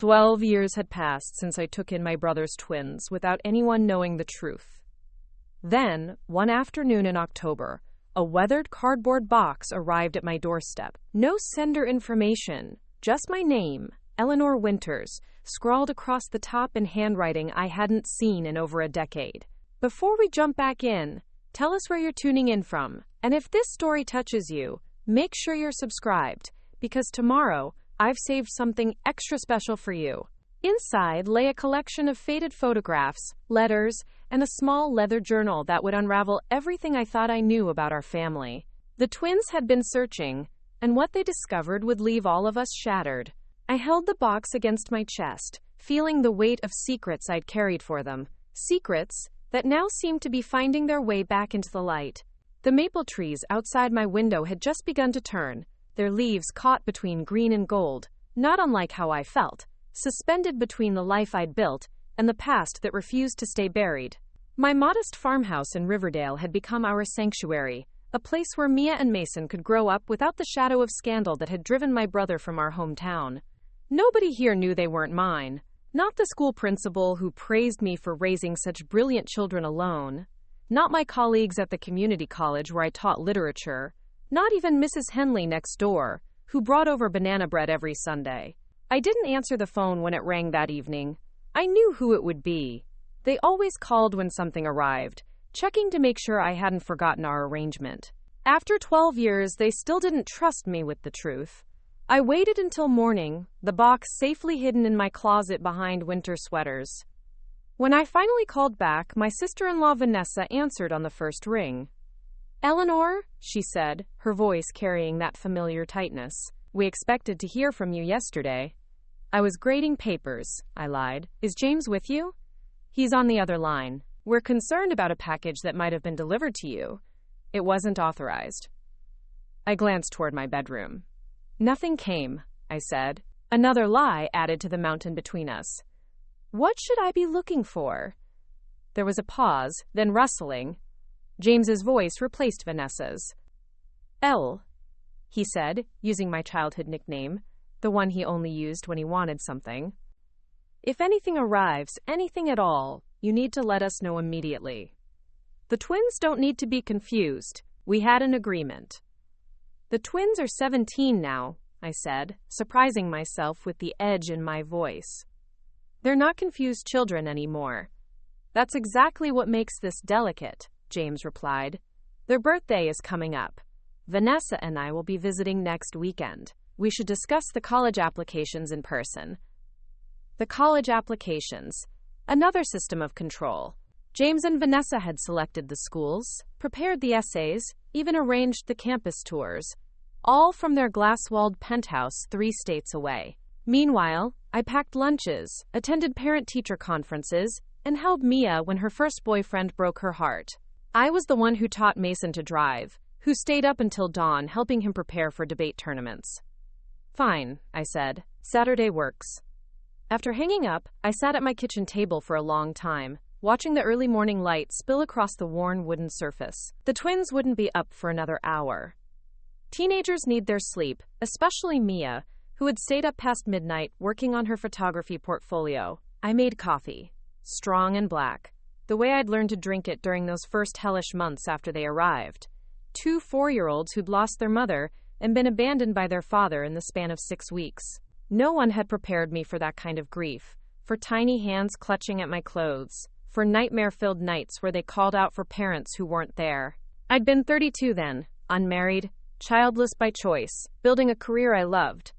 12 years had passed since I took in my brother's twins without anyone knowing the truth. Then, one afternoon in October, a weathered cardboard box arrived at my doorstep. No sender information, just my name, Eleanor Winters, scrawled across the top in handwriting I hadn't seen in over a decade. Before we jump back in, tell us where you're tuning in from, and if this story touches you, make sure you're subscribed, because tomorrow, I've saved something extra special for you. Inside lay a collection of faded photographs, letters, and a small leather journal that would unravel everything I thought I knew about our family. The twins had been searching, and what they discovered would leave all of us shattered. I held the box against my chest, feeling the weight of secrets I'd carried for them. Secrets that now seemed to be finding their way back into the light. The maple trees outside my window had just begun to turn, their leaves caught between green and gold, not unlike how I felt, suspended between the life I'd built and the past that refused to stay buried. My modest farmhouse in Riverdale had become our sanctuary, a place where Mia and Mason could grow up without the shadow of scandal that had driven my brother from our hometown. Nobody here knew they weren't mine. Not the school principal who praised me for raising such brilliant children alone. Not my colleagues at the community college where I taught literature. Not even Mrs. Henley next door, who brought over banana bread every Sunday. I didn't answer the phone when it rang that evening. I knew who it would be. They always called when something arrived, checking to make sure I hadn't forgotten our arrangement. After 12 years, they still didn't trust me with the truth. I waited until morning, the box safely hidden in my closet behind winter sweaters. When I finally called back, my sister-in-law Vanessa answered on the first ring. "Eleanor," she said, her voice carrying that familiar tightness. "We expected to hear from you yesterday." "I was grading papers," I lied. "Is James with you?" "He's on the other line. We're concerned about a package that might have been delivered to you. It wasn't authorized." I glanced toward my bedroom. "Nothing came," I said. Another lie added to the mountain between us. What should I be looking for? There was a pause, then rustling. James's voice replaced Vanessa's. "Elle," he said, using my childhood nickname, the one he only used when he wanted something. "If anything arrives, anything at all, you need to let us know immediately. The twins don't need to be confused. We had an agreement." "The twins are 17 now," I said, surprising myself with the edge in my voice. "They're not confused children anymore." "That's exactly what makes this delicate," James replied. "Their birthday is coming up. Vanessa and I will be visiting next weekend. We should discuss the college applications in person." The college applications. Another system of control. James and Vanessa had selected the schools, prepared the essays, even arranged the campus tours, all from their glass-walled penthouse 3 states away. Meanwhile, I packed lunches, attended parent-teacher conferences, and held Mia when her first boyfriend broke her heart. I was the one who taught Mason to drive, who stayed up until dawn helping him prepare for debate tournaments. "Fine," I said. "Saturday works." After hanging up, I sat at my kitchen table for a long time, watching the early morning light spill across the worn wooden surface. The twins wouldn't be up for another hour. Teenagers need their sleep, especially Mia, who had stayed up past midnight working on her photography portfolio. I made coffee, strong and black, the way I'd learned to drink it during those first hellish months after they arrived. 2 4-year-olds who'd lost their mother and been abandoned by their father in the span of 6 weeks. No one had prepared me for that kind of grief, for tiny hands clutching at my clothes, for nightmare-filled nights where they called out for parents who weren't there. I'd been 32 then, unmarried, childless by choice, building a career I loved.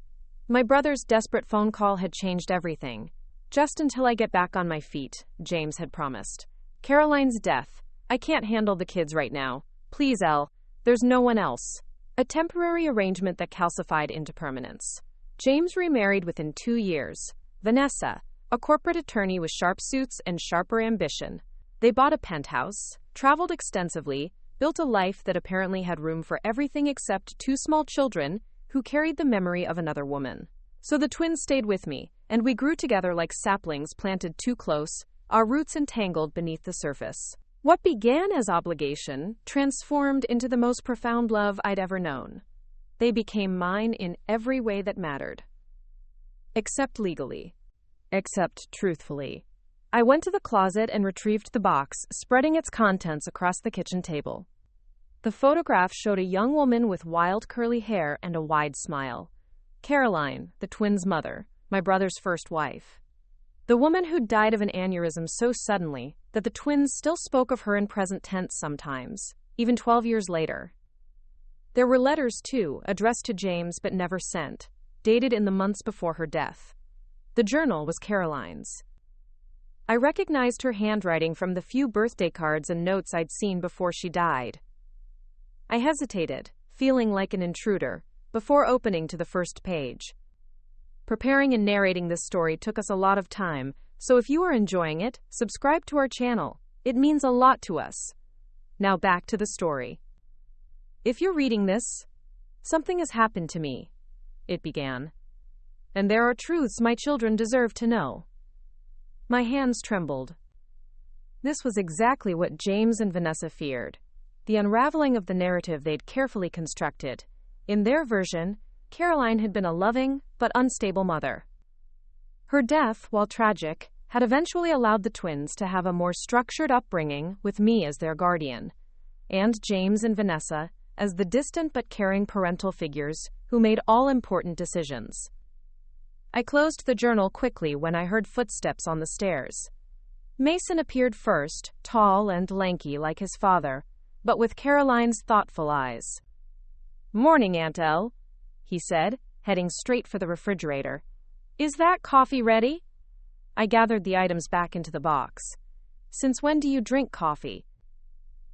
My brother's desperate phone call had changed everything. "Just until I get back on my feet," James had promised. "Caroline's death. I can't handle the kids right now. Please, Elle, there's no one else." A temporary arrangement that calcified into permanence. James remarried within 2 years. Vanessa, a corporate attorney with sharp suits and sharper ambition. They bought a penthouse, traveled extensively, built a life that apparently had room for everything except 2 small children who carried the memory of another woman. So the twins stayed with me, and we grew together like saplings planted too close, our roots entangled beneath the surface. What began as obligation transformed into the most profound love I'd ever known. They became mine in every way that mattered. Except legally. Except, truthfully. I went to the closet and retrieved the box, spreading its contents across the kitchen table. The photograph showed a young woman with wild curly hair and a wide smile. Caroline, the twins' mother, my brother's first wife. The woman who'd died of an aneurysm so suddenly that the twins still spoke of her in present tense sometimes, even 12 years later. There were letters, too, addressed to James but never sent, dated in the months before her death. The journal was Caroline's. I recognized her handwriting from the few birthday cards and notes I'd seen before she died. I hesitated, feeling like an intruder, before opening to the first page. Preparing and narrating this story took us a lot of time, so if you are enjoying it, subscribe to our channel. It means a lot to us. Now back to the story. If you're reading this, something has happened to me, it began. And there are truths my children deserve to know. My hands trembled. This was exactly what James and Vanessa feared. The unraveling of the narrative they'd carefully constructed. In their version, Caroline had been a loving but unstable mother. Her death, while tragic, had eventually allowed the twins to have a more structured upbringing with me as their guardian, and James and Vanessa as the distant but caring parental figures who made all important decisions. I closed the journal quickly when I heard footsteps on the stairs. Mason appeared first, tall and lanky like his father, but with Caroline's thoughtful eyes. "Morning, Aunt Elle," he said, heading straight for the refrigerator. "Is that coffee ready?" I gathered the items back into the box. "Since when do you drink coffee?"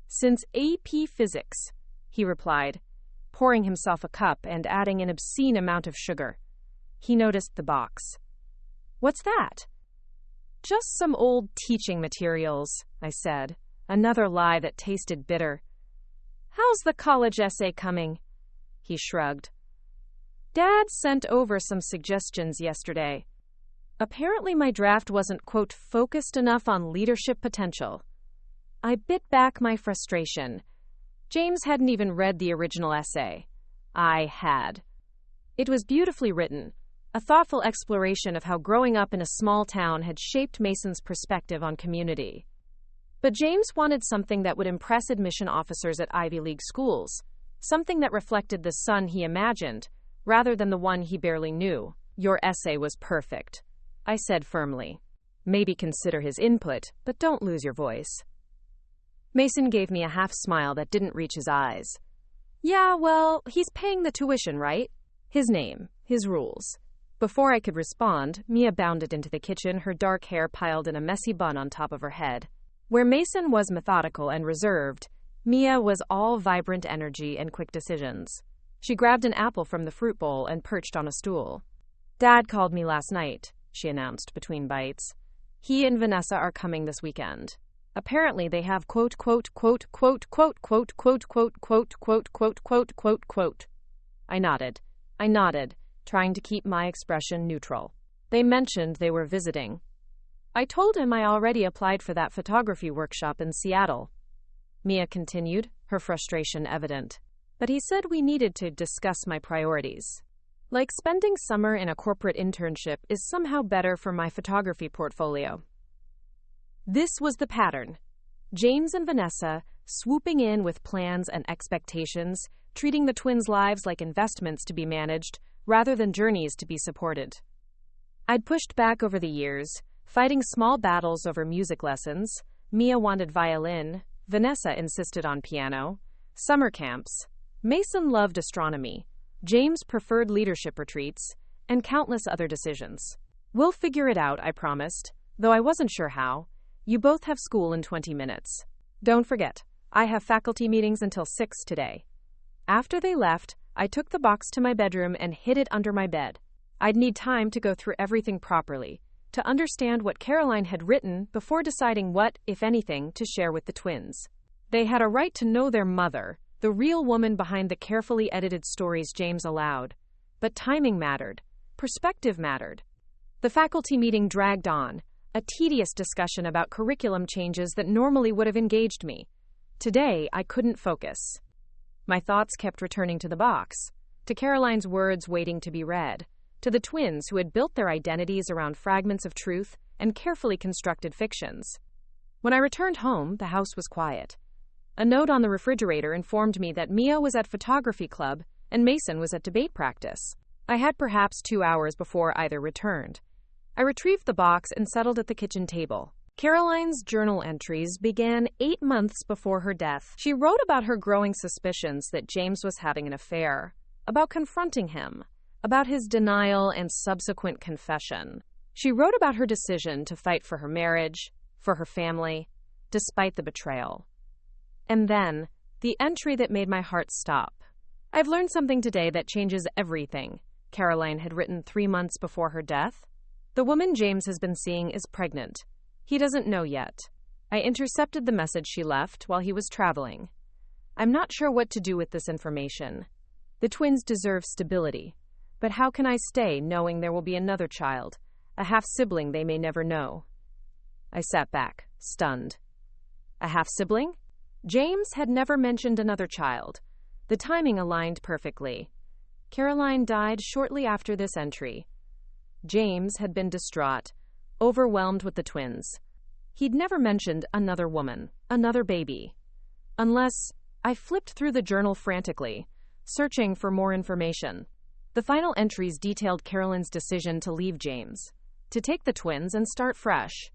"Since AP Physics," he replied, pouring himself a cup and adding an obscene amount of sugar. He noticed the box. "What's that?" "Just some old teaching materials," I said, another lie that tasted bitter. "How's the college essay coming?" He shrugged. "Dad sent over some suggestions yesterday. Apparently my draft wasn't, quote, focused enough on leadership potential." I bit back my frustration. James hadn't even read the original essay. I had. It was beautifully written, a thoughtful exploration of how growing up in a small town had shaped Mason's perspective on community. But James wanted something that would impress admission officers at Ivy League schools, something that reflected the son he imagined, rather than the one he barely knew. "Your essay was perfect," I said firmly. "Maybe consider his input, but don't lose your voice." Mason gave me a half-smile that didn't reach his eyes. "Yeah, well, he's paying the tuition, right? His name, his rules." Before I could respond, Mia bounded into the kitchen, her dark hair piled in a messy bun on top of her head. Where Mason was methodical and reserved, Mia was all vibrant energy and quick decisions. She grabbed an apple from the fruit bowl and perched on a stool. "Dad called me last night," she announced between bites. "He and Vanessa are coming this weekend. Apparently they have quote, quote, quote, quote, quote, quote, quote, quote, quote, quote, quote, quote, quote, quote. I nodded, trying to keep my expression neutral. "They mentioned they were visiting. I told him I already applied for that photography workshop in Seattle." Mia continued, her frustration evident. "But he said we needed to discuss my priorities. Like spending summer in a corporate internship is somehow better for my photography portfolio." This was the pattern. James and Vanessa, swooping in with plans and expectations, treating the twins' lives like investments to be managed, rather than journeys to be supported. I'd pushed back over the years, fighting small battles over music lessons. Mia wanted violin, Vanessa insisted on piano, summer camps. Mason loved astronomy, James preferred leadership retreats, and countless other decisions. "We'll figure it out," I promised, though I wasn't sure how. "You both have school in 20 minutes. Don't forget, I have faculty meetings until 6 today." After they left, I took the box to my bedroom and hid it under my bed. I'd need time to go through everything properly, to understand what Caroline had written before deciding what, if anything, to share with the twins. They had a right to know their mother, the real woman behind the carefully edited stories James allowed. But timing mattered. Perspective mattered. The faculty meeting dragged on, a tedious discussion about curriculum changes that normally would have engaged me. Today, I couldn't focus. My thoughts kept returning to the box, to Caroline's words waiting to be read, to the twins who had built their identities around fragments of truth and carefully constructed fictions. When I returned home, the house was quiet. A note on the refrigerator informed me that Mia was at photography club and Mason was at debate practice. I had perhaps 2 hours before either returned. I retrieved the box and settled at the kitchen table. Caroline's journal entries began 8 months before her death. She wrote about her growing suspicions that James was having an affair, about confronting him, about his denial and subsequent confession. She wrote about her decision to fight for her marriage, for her family, despite the betrayal. And then, the entry that made my heart stop. "I've learned something today that changes everything," Caroline had written 3 months before her death. "The woman James has been seeing is pregnant. He doesn't know yet. I intercepted the message she left while he was traveling. I'm not sure what to do with this information. The twins deserve stability. But how can I stay knowing there will be another child, a half-sibling they may never know?" I sat back, stunned. A half-sibling? James had never mentioned another child. The timing aligned perfectly. Caroline died shortly after this entry. James had been distraught, overwhelmed with the twins. He'd never mentioned another woman, another baby. Unless I flipped through the journal frantically, searching for more information. The final entries detailed Caroline's decision to leave James, to take the twins and start fresh.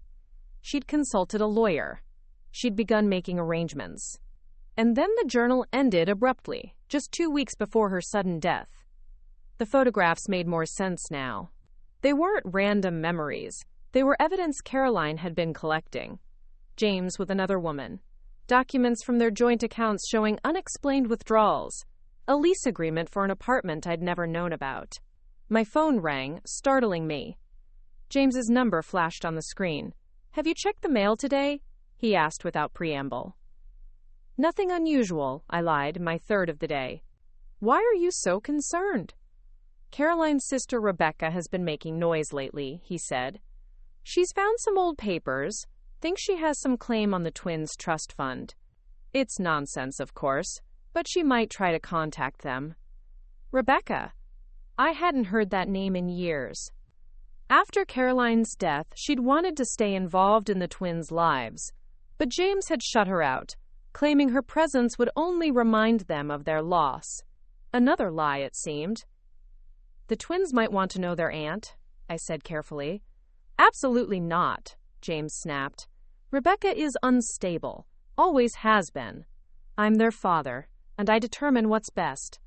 She'd consulted a lawyer. She'd begun making arrangements. And then the journal ended abruptly, just 2 weeks before her sudden death. The photographs made more sense now. They weren't random memories. They were evidence Caroline had been collecting. James with another woman. Documents from their joint accounts showing unexplained withdrawals. A lease agreement for an apartment I'd never known about. My phone rang, startling me. James's number flashed on the screen. "Have you checked the mail today?" he asked without preamble. "Nothing unusual," I lied, my third of the day. "Why are you so concerned?" "Caroline's sister Rebecca has been making noise lately," he said. "She's found some old papers, thinks she has some claim on the twins' trust fund. It's nonsense, of course, but she might try to contact them." Rebecca. I hadn't heard that name in years. After Caroline's death, she'd wanted to stay involved in the twins' lives, but James had shut her out, claiming her presence would only remind them of their loss. Another lie, it seemed. "The twins might want to know their aunt," I said carefully. "Absolutely not," James snapped. "Rebecca is unstable, always has been. I'm their father, and I determine what's best."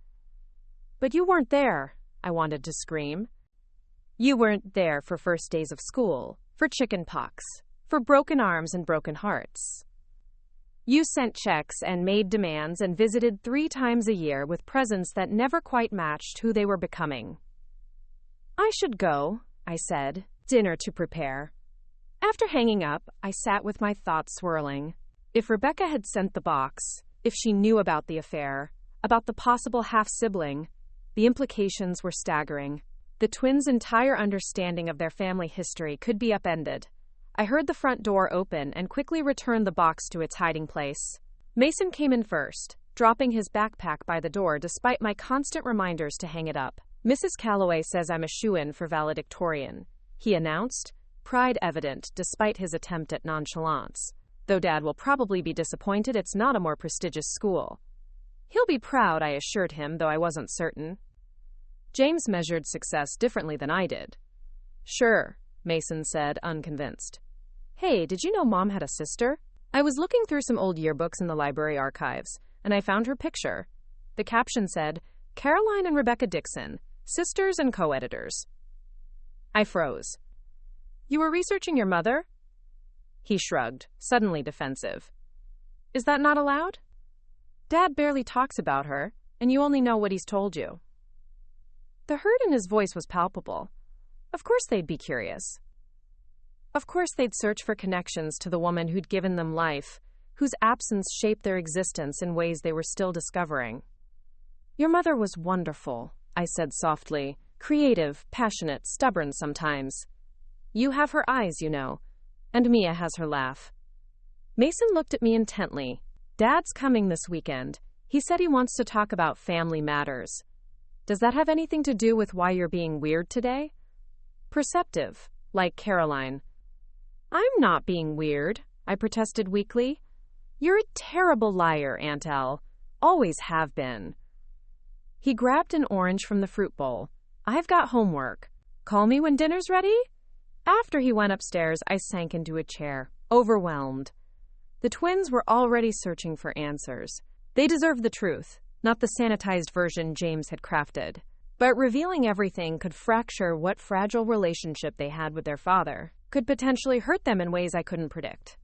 "But you weren't there," I wanted to scream. "You weren't there for first days of school, for chicken pox, for broken arms and broken hearts. You sent checks and made demands and visited 3 times a year with presents that never quite matched who they were becoming." "I should go," I said, "dinner to prepare." After hanging up, I sat with my thoughts swirling. If Rebecca had sent the box, if she knew about the affair, about the possible half-sibling, the implications were staggering. The twins' entire understanding of their family history could be upended. I heard the front door open and quickly returned the box to its hiding place. Mason came in first, dropping his backpack by the door despite my constant reminders to hang it up. "Mrs. Calloway says I'm a shoo-in for valedictorian," he announced, pride evident despite his attempt at nonchalance. "Though Dad will probably be disappointed it's not a more prestigious school." "He'll be proud," I assured him, though I wasn't certain. James measured success differently than I did. "Sure," Mason said, unconvinced. "Hey, did you know Mom had a sister?" I was looking through some old yearbooks in the library archives, and I found her picture. The caption said, "Caroline and Rebecca Dixon, sisters and co-editors." I froze. "You were researching your mother?" He shrugged, suddenly defensive. "Is that not allowed?" "Dad barely talks about her, and you only know what he's told you." The hurt in his voice was palpable. Of course they'd be curious. Of course they'd search for connections to the woman who'd given them life, whose absence shaped their existence in ways they were still discovering. "Your mother was wonderful," I said softly, "creative, passionate, stubborn sometimes. You have her eyes, you know, and Mia has her laugh." Mason looked at me intently. "Dad's coming this weekend. He said he wants to talk about family matters." Does that have anything to do with why you're being weird today? Perceptive, like Caroline. I'm not being weird, I protested weakly. You're a terrible liar, Aunt Elle. Always have been. He grabbed an orange from the fruit bowl. I've got homework. Call me when dinner's ready? After he went upstairs, I sank into a chair, overwhelmed. The twins were already searching for answers. They deserved the truth, not the sanitized version James had crafted. But revealing everything could fracture what fragile relationship they had with their father, could potentially hurt them in ways I couldn't predict.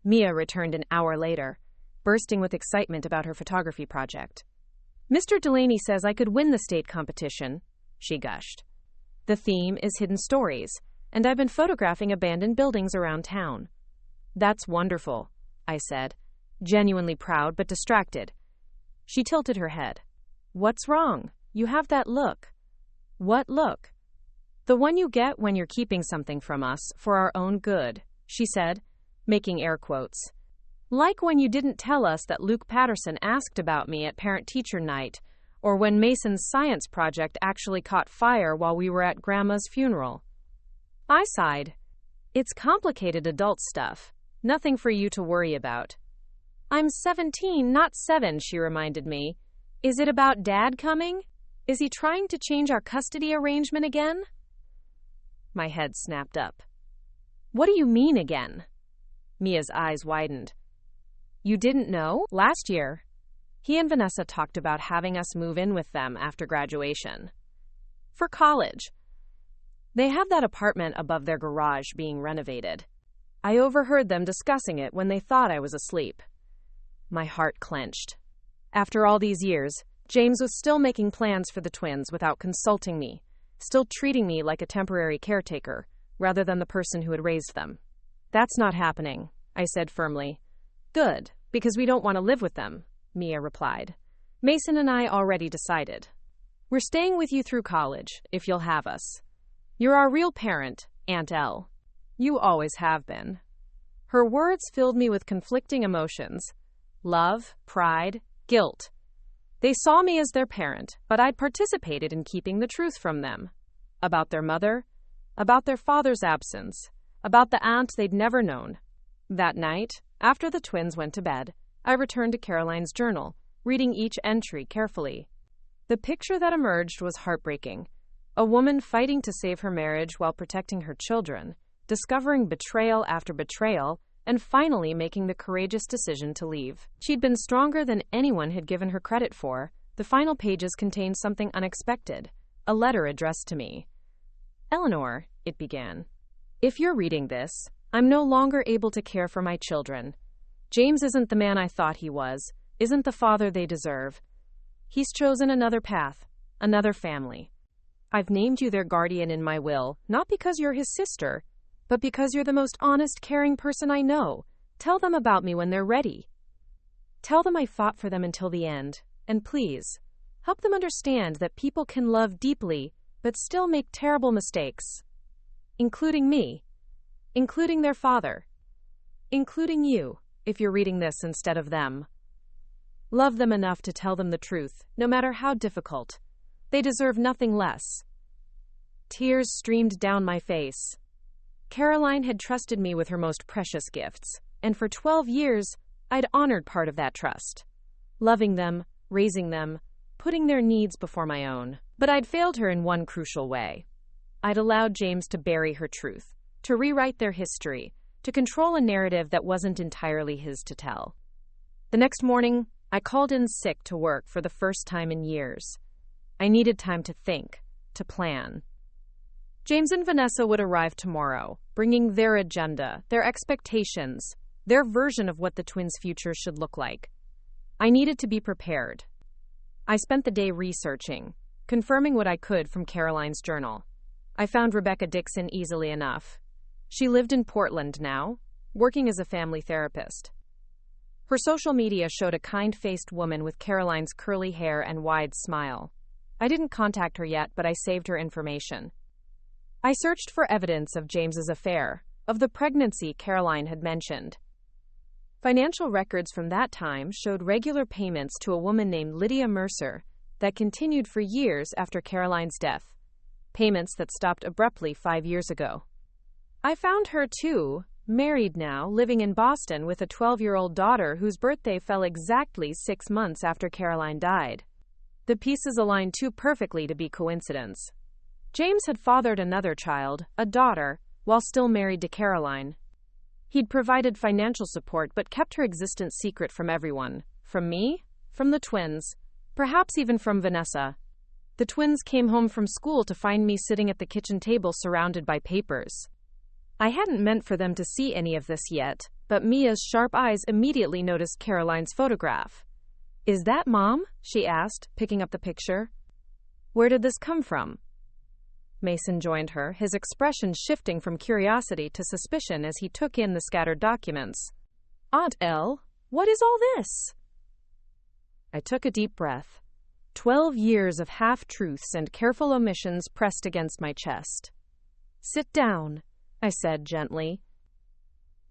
Mia returned an hour later, bursting with excitement about her photography project. Mr. Delaney says I could win the state competition, she gushed. The theme is hidden stories, and I've been photographing abandoned buildings around town. That's wonderful, I said, genuinely proud but distracted. She tilted her head. What's wrong? You have that look. What look? The one you get when you're keeping something from us for our own good, she said, making air quotes. Like when you didn't tell us that Luke Patterson asked about me at parent-teacher night, or when Mason's science project actually caught fire while we were at Grandma's funeral. I sighed. It's complicated adult stuff. Nothing for you to worry about. I'm 17, not 7, she reminded me. Is it about Dad coming? Is he trying to change our custody arrangement again? My head snapped up. What do you mean again? Mia's eyes widened. You didn't know? Last year, he and Vanessa talked about having us move in with them after graduation. For college. They have that apartment above their garage being renovated. I overheard them discussing it when they thought I was asleep. My heart clenched. After all these years, James was still making plans for the twins without consulting me, still treating me like a temporary caretaker, rather than the person who had raised them. That's not happening, I said firmly. Good, because we don't want to live with them, Mia replied. Mason and I already decided. We're staying with you through college, if you'll have us. You're our real parent, Aunt Elle. You always have been. Her words filled me with conflicting emotions. Love, pride, guilt. They saw me as their parent, but I'd participated in keeping the truth from them. About their mother, about their father's absence, about the aunt they'd never known. That night, after the twins went to bed, I returned to Caroline's journal, reading each entry carefully. The picture that emerged was heartbreaking. A woman fighting to save her marriage while protecting her children, discovering betrayal after betrayal, and finally making the courageous decision to leave. She'd been stronger than anyone had given her credit for. The final pages contained something unexpected, a letter addressed to me. Eleanor, it began. If you're reading this, I'm no longer able to care for my children. James isn't the man I thought he was, isn't the father they deserve. He's chosen another path, another family. I've named you their guardian in my will, not because you're his sister, but because you're the most honest, caring person I know. Tell them about me when they're ready. Tell them I fought for them until the end, and please, help them understand that people can love deeply, but still make terrible mistakes. Including me. Including their father. Including you, if you're reading this instead of them. Love them enough to tell them the truth, no matter how difficult. They deserve nothing less. Tears streamed down my face. Caroline had trusted me with her most precious gifts, and for 12 years, I'd honored part of that trust. Loving them, raising them, putting their needs before my own. But I'd failed her in one crucial way. I'd allowed James to bury her truth, to rewrite their history, to control a narrative that wasn't entirely his to tell. The next morning, I called in sick to work for the first time in years. I needed time to think, to plan. James and Vanessa would arrive tomorrow, bringing their agenda, their expectations, their version of what the twins' future should look like. I needed to be prepared. I spent the day researching, confirming what I could from Caroline's journal. I found Rebecca Dixon easily enough. She lived in Portland now, working as a family therapist. Her social media showed a kind-faced woman with Caroline's curly hair and wide smile. I didn't contact her yet, but I saved her information. I searched for evidence of James's affair, of the pregnancy Caroline had mentioned. Financial records from that time showed regular payments to a woman named Lydia Mercer that continued for years after Caroline's death, payments that stopped abruptly 5 years ago. I found her too, married now, living in Boston with a 12-year-old daughter whose birthday fell exactly 6 months after Caroline died. The pieces aligned too perfectly to be coincidence. James had fathered another child, a daughter, while still married to Caroline. He'd provided financial support but kept her existence secret from everyone. From me, from the twins, perhaps even from Vanessa. The twins came home from school to find me sitting at the kitchen table surrounded by papers. I hadn't meant for them to see any of this yet, but Mia's sharp eyes immediately noticed Caroline's photograph. "Is that Mom?" she asked, picking up the picture. "Where did this come from?" Mason joined her, his expression shifting from curiosity to suspicion as he took in the scattered documents. "Aunt Elle, what is all this?" I took a deep breath. 12 years of half-truths and careful omissions pressed against my chest. "Sit down," I said gently.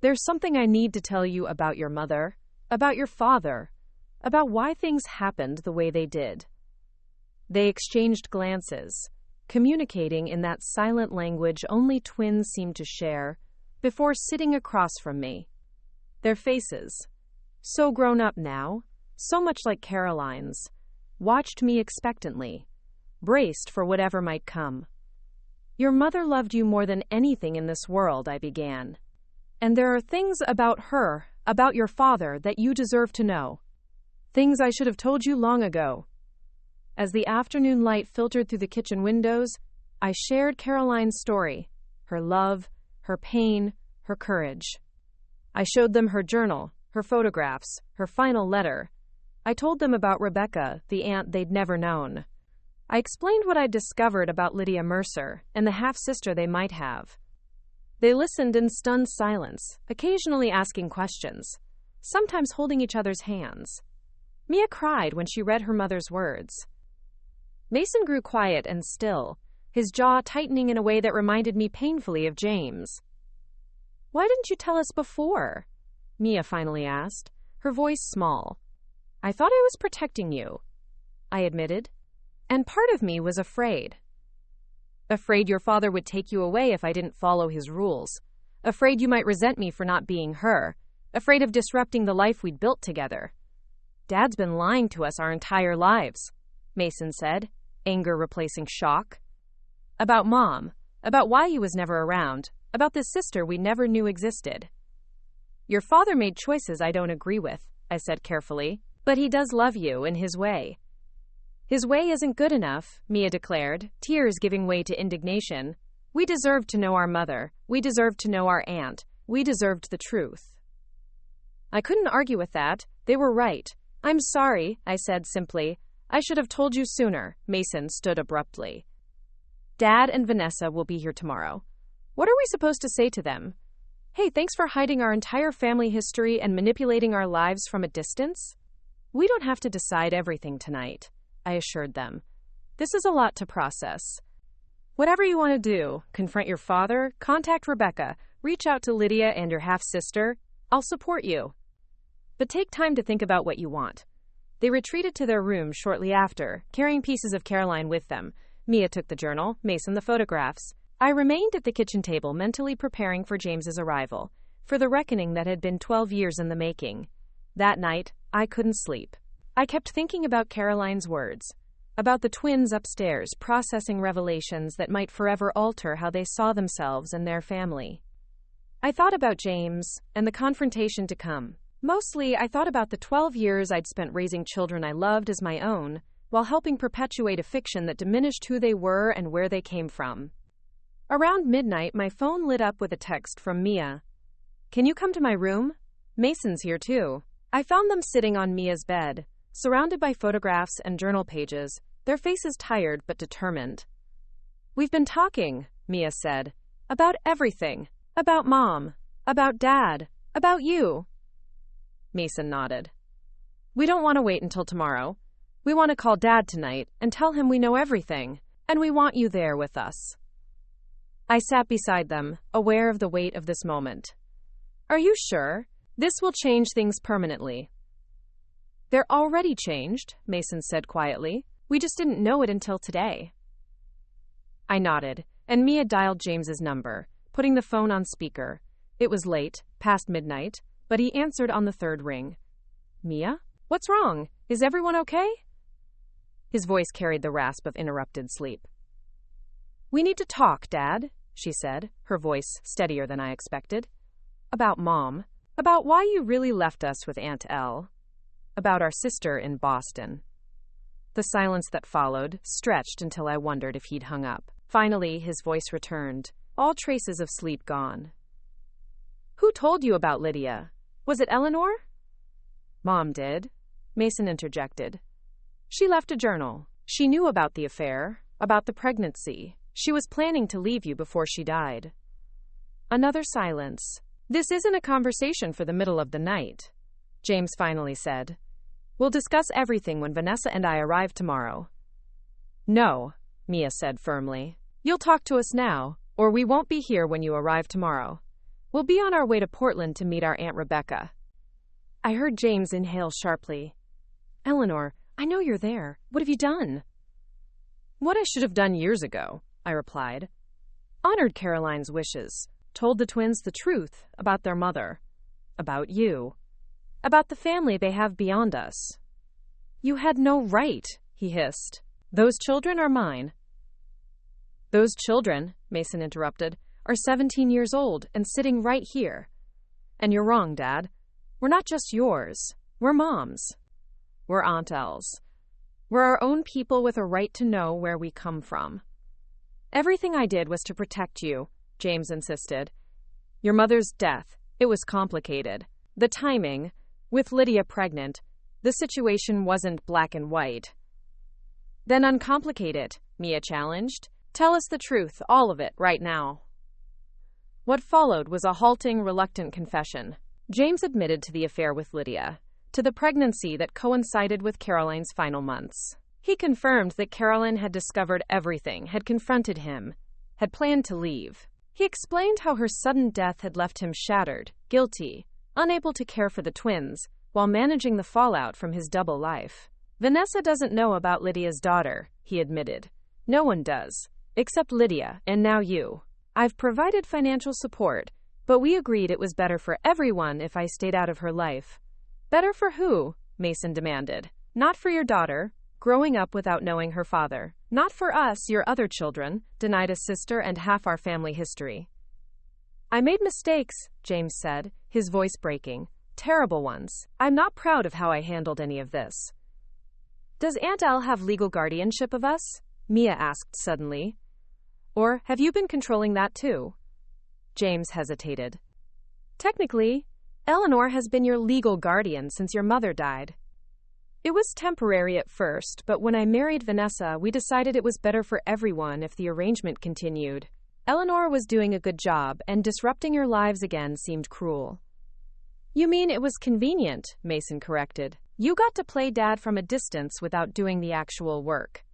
"There's something I need to tell you about your mother, about your father, about why things happened the way they did." They exchanged glances, communicating in that silent language only twins seem to share, before sitting across from me. Their faces, so grown up now, so much like Caroline's, watched me expectantly, braced for whatever might come. "Your mother loved you more than anything in this world," I began. "And there are things about her, about your father, that you deserve to know. Things I should have told you long ago." As the afternoon light filtered through the kitchen windows, I shared Caroline's story, her love, her pain, her courage. I showed them her journal, her photographs, her final letter. I told them about Rebecca, the aunt they'd never known. I explained what I'd discovered about Lydia Mercer and the half-sister they might have. They listened in stunned silence, occasionally asking questions, sometimes holding each other's hands. Mia cried when she read her mother's words. Mason grew quiet and still, his jaw tightening in a way that reminded me painfully of James. "Why didn't you tell us before?" Mia finally asked, her voice small. "I thought I was protecting you," I admitted. "And part of me was afraid. Afraid your father would take you away if I didn't follow his rules. Afraid you might resent me for not being her. Afraid of disrupting the life we'd built together." "Dad's been lying to us our entire lives," Mason said, anger replacing shock. "About Mom, about why he was never around, about this sister we never knew existed." "Your father made choices I don't agree with," I said carefully, "but he does love you in his way." "His way isn't good enough," Mia declared, tears giving way to indignation. "We deserved to know our mother. We deserved to know our aunt. We deserved the truth." I couldn't argue with that. They were right. "I'm sorry," I said simply. "I should have told you sooner." Mason stood abruptly. "Dad and Vanessa will be here tomorrow. What are we supposed to say to them? Hey, thanks for hiding our entire family history and manipulating our lives from a distance?" "We don't have to decide everything tonight," I assured them. "This is a lot to process. Whatever you want to do, confront your father, contact Rebecca, reach out to Lydia and your half-sister. I'll support you. But take time to think about what you want." They retreated to their room shortly after, carrying pieces of Caroline with them. Mia took the journal, Mason the photographs. I remained at the kitchen table mentally preparing for James's arrival, for the reckoning that had been 12 years in the making. That night, I couldn't sleep. I kept thinking about Caroline's words, about the twins upstairs processing revelations that might forever alter how they saw themselves and their family. I thought about James and the confrontation to come. Mostly, I thought about the 12 years I'd spent raising children I loved as my own, while helping perpetuate a fiction that diminished who they were and where they came from. Around midnight, my phone lit up with a text from Mia. "Can you come to my room? Mason's here too." I found them sitting on Mia's bed, surrounded by photographs and journal pages, their faces tired but determined. "We've been talking," Mia said, "about everything. About Mom, about Dad, about you." Mason nodded. "We don't want to wait until tomorrow. We want to call Dad tonight and tell him we know everything, and we want you there with us." I sat beside them, aware of the weight of this moment. "Are you sure? This will change things permanently." "They're already changed," Mason said quietly. We just didn't know it until today. I nodded, and Mia dialed James's number, putting the phone on speaker. It was late, past midnight, but he answered on the third ring. Mia? What's wrong? Is everyone okay? His voice carried the rasp of interrupted sleep. We need to talk, Dad, she said, her voice steadier than I expected. About Mom. About why you really left us with Aunt Elle. About our sister in Boston. The silence that followed stretched until I wondered if he'd hung up. Finally, his voice returned, all traces of sleep gone. Who told you about Lydia? Was it Eleanor? Mom did, Mason interjected. She left a journal. She knew about the affair, about the pregnancy. She was planning to leave you before she died. Another silence. This isn't a conversation for the middle of the night, James finally said. We'll discuss everything when Vanessa and I arrive tomorrow. No, Mia said firmly. You'll talk to us now, or we won't be here when you arrive tomorrow. We'll be on our way to Portland to meet our Aunt Rebecca. I heard James inhale sharply. Eleanor, I know you're there. What have you done? What I should have done years ago, I replied. Honored Caroline's wishes, told the twins the truth about their mother, about you, about the family they have beyond us. You had no right, he hissed. Those children are mine. Those children, Mason interrupted, are 17 years old and sitting right here. And you're wrong, Dad. We're not just yours. We're Mom's. We're Aunt Elle's. We're our own people with a right to know where we come from. Everything I did was to protect you, James insisted. Your mother's death, it was complicated. The timing, with Lydia pregnant, the situation wasn't black and white. Then uncomplicate it, Mia challenged. Tell us the truth, all of it, right now. What followed was a halting, reluctant confession. James admitted to the affair with Lydia, to the pregnancy that coincided with Caroline's final months. He confirmed that Caroline had discovered everything, had confronted him, had planned to leave. He explained how her sudden death had left him shattered, guilty, unable to care for the twins, while managing the fallout from his double life. Vanessa doesn't know about Lydia's daughter, he admitted. No one does, except Lydia, and now you. I've provided financial support, but we agreed it was better for everyone if I stayed out of her life. Better for who? Mason demanded. Not for your daughter, growing up without knowing her father. Not for us, your other children, denied a sister and half our family history. I made mistakes, James said, his voice breaking. Terrible ones. I'm not proud of how I handled any of this. Does Aunt Elle have legal guardianship of us? Mia asked suddenly. Or have you been controlling that too? James hesitated. Technically, Eleanor has been your legal guardian since your mother died. It was temporary at first, but when I married Vanessa, we decided it was better for everyone if the arrangement continued. Eleanor was doing a good job, and disrupting your lives again seemed cruel. You mean it was convenient, Mason corrected. You got to play Dad from a distance without doing the actual work.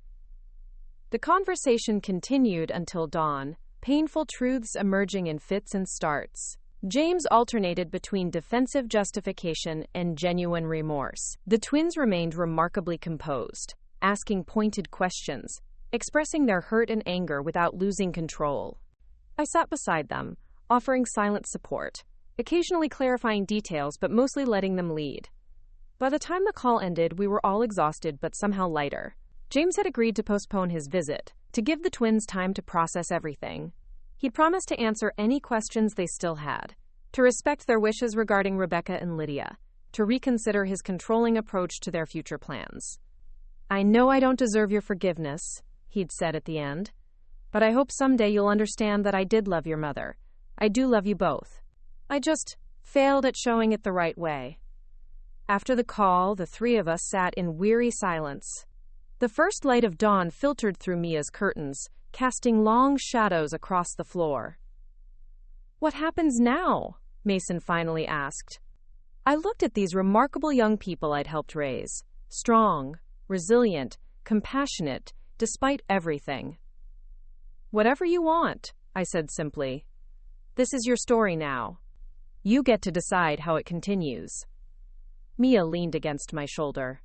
The conversation continued until dawn, painful truths emerging in fits and starts. James alternated between defensive justification and genuine remorse. The twins remained remarkably composed, asking pointed questions, expressing their hurt and anger without losing control. I sat beside them, offering silent support, occasionally clarifying details but mostly letting them lead. By the time the call ended, we were all exhausted but somehow lighter. James had agreed to postpone his visit, to give the twins time to process everything. He'd promised to answer any questions they still had, to respect their wishes regarding Rebecca and Lydia, to reconsider his controlling approach to their future plans. I know I don't deserve your forgiveness, he'd said at the end, but I hope someday you'll understand that I did love your mother. I do love you both. I just failed at showing it the right way. After the call, the three of us sat in weary silence. The first light of dawn filtered through Mia's curtains, casting long shadows across the floor. What happens now? Mason finally asked. I looked at these remarkable young people I'd helped raise. Strong, resilient, compassionate, despite everything. Whatever you want, I said simply. This is your story now. You get to decide how it continues. Mia leaned against my shoulder.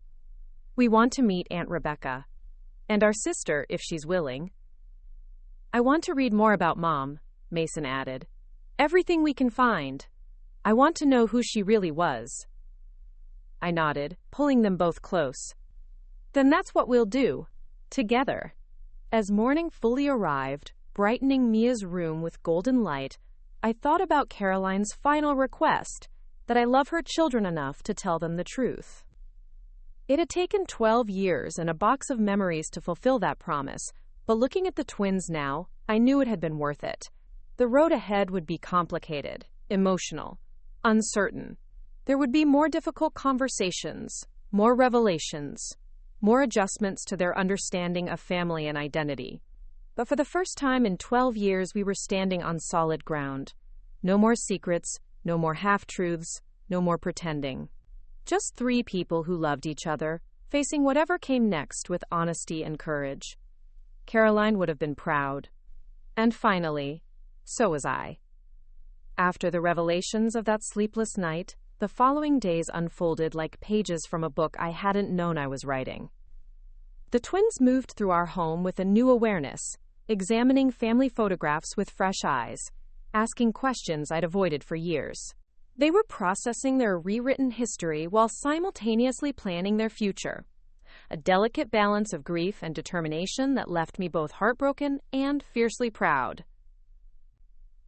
We want to meet Aunt Rebecca. And our sister, if she's willing. I want to read more about Mom, Mason added. Everything we can find. I want to know who she really was. I nodded, pulling them both close. Then that's what we'll do. Together. As morning fully arrived, brightening Mia's room with golden light, I thought about Caroline's final request, that I love her children enough to tell them the truth. It had taken 12 years and a box of memories to fulfill that promise, but looking at the twins now, I knew it had been worth it. The road ahead would be complicated, emotional, uncertain. There would be more difficult conversations, more revelations, more adjustments to their understanding of family and identity. But for the first time in 12 years, we were standing on solid ground. No more secrets, no more half-truths, no more pretending. Just three people who loved each other, facing whatever came next with honesty and courage. Caroline would have been proud. And finally, so was I. After the revelations of that sleepless night, the following days unfolded like pages from a book I hadn't known I was writing. The twins moved through our home with a new awareness, examining family photographs with fresh eyes, asking questions I'd avoided for years. They were processing their rewritten history while simultaneously planning their future. A delicate balance of grief and determination that left me both heartbroken and fiercely proud.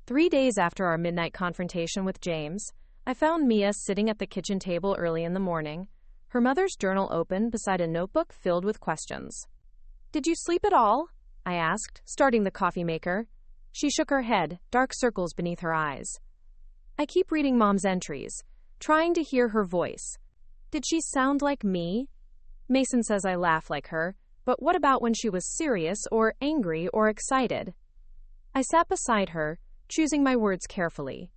3 days after our midnight confrontation with James, I found Mia sitting at the kitchen table early in the morning, her mother's journal open beside a notebook filled with questions. "Did you sleep at all?" I asked, starting the coffee maker. She shook her head, dark circles beneath her eyes. "I keep reading Mom's entries, trying to hear her voice. Did she sound like me? Mason says I laugh like her, but what about when she was serious or angry or excited?" I sat beside her, choosing my words carefully.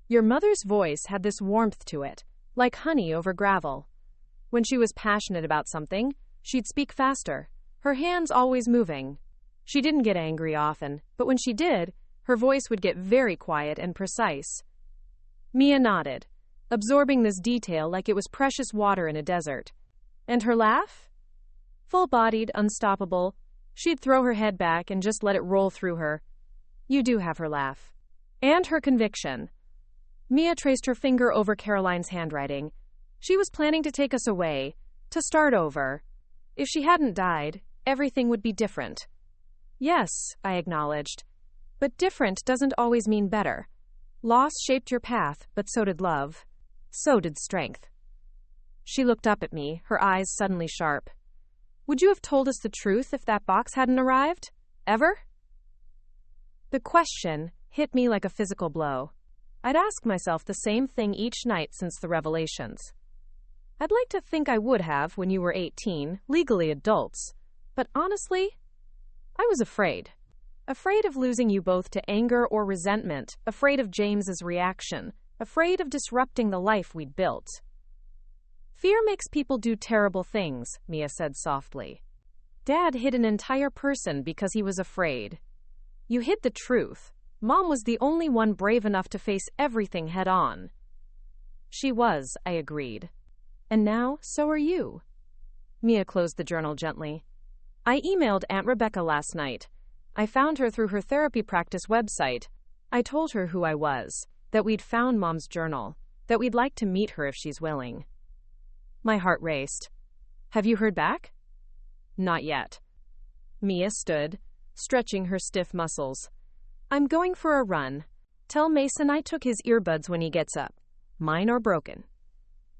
Your mother's voice had this warmth to it, like honey over gravel. When she was passionate about something, she'd speak faster, her hands always moving. She didn't get angry often, but when she did, her voice would get very quiet and precise. Mia nodded, absorbing this detail like it was precious water in a desert. And her laugh? Full-bodied, unstoppable, she'd throw her head back and just let it roll through her. You do have her laugh. And her conviction. Mia traced her finger over Caroline's handwriting. She was planning to take us away, to start over. If she hadn't died, everything would be different. Yes, I acknowledged. But different doesn't always mean better. Loss shaped your path, but so did love. So did strength. She looked up at me, her eyes suddenly sharp. Would you have told us the truth if that box hadn't arrived? Ever? The question hit me like a physical blow. I'd ask myself the same thing each night since the revelations. I'd like to think I would have when you were 18, legally adults. But honestly, I was afraid. Afraid of losing you both to anger or resentment, afraid of James's reaction, afraid of disrupting the life we'd built. Fear makes people do terrible things, Mia said softly. Dad hid an entire person because he was afraid. You hid the truth. Mom was the only one brave enough to face everything head on. She was, I agreed. And now, so are you. Mia closed the journal gently. I emailed Aunt Rebecca last night. I found her through her therapy practice website. I told her who I was, that we'd found Mom's journal, that we'd like to meet her if she's willing. My heart raced. Have you heard back? Not yet. Mia stood, stretching her stiff muscles. I'm going for a run. Tell Mason I took his earbuds when he gets up. Mine are broken.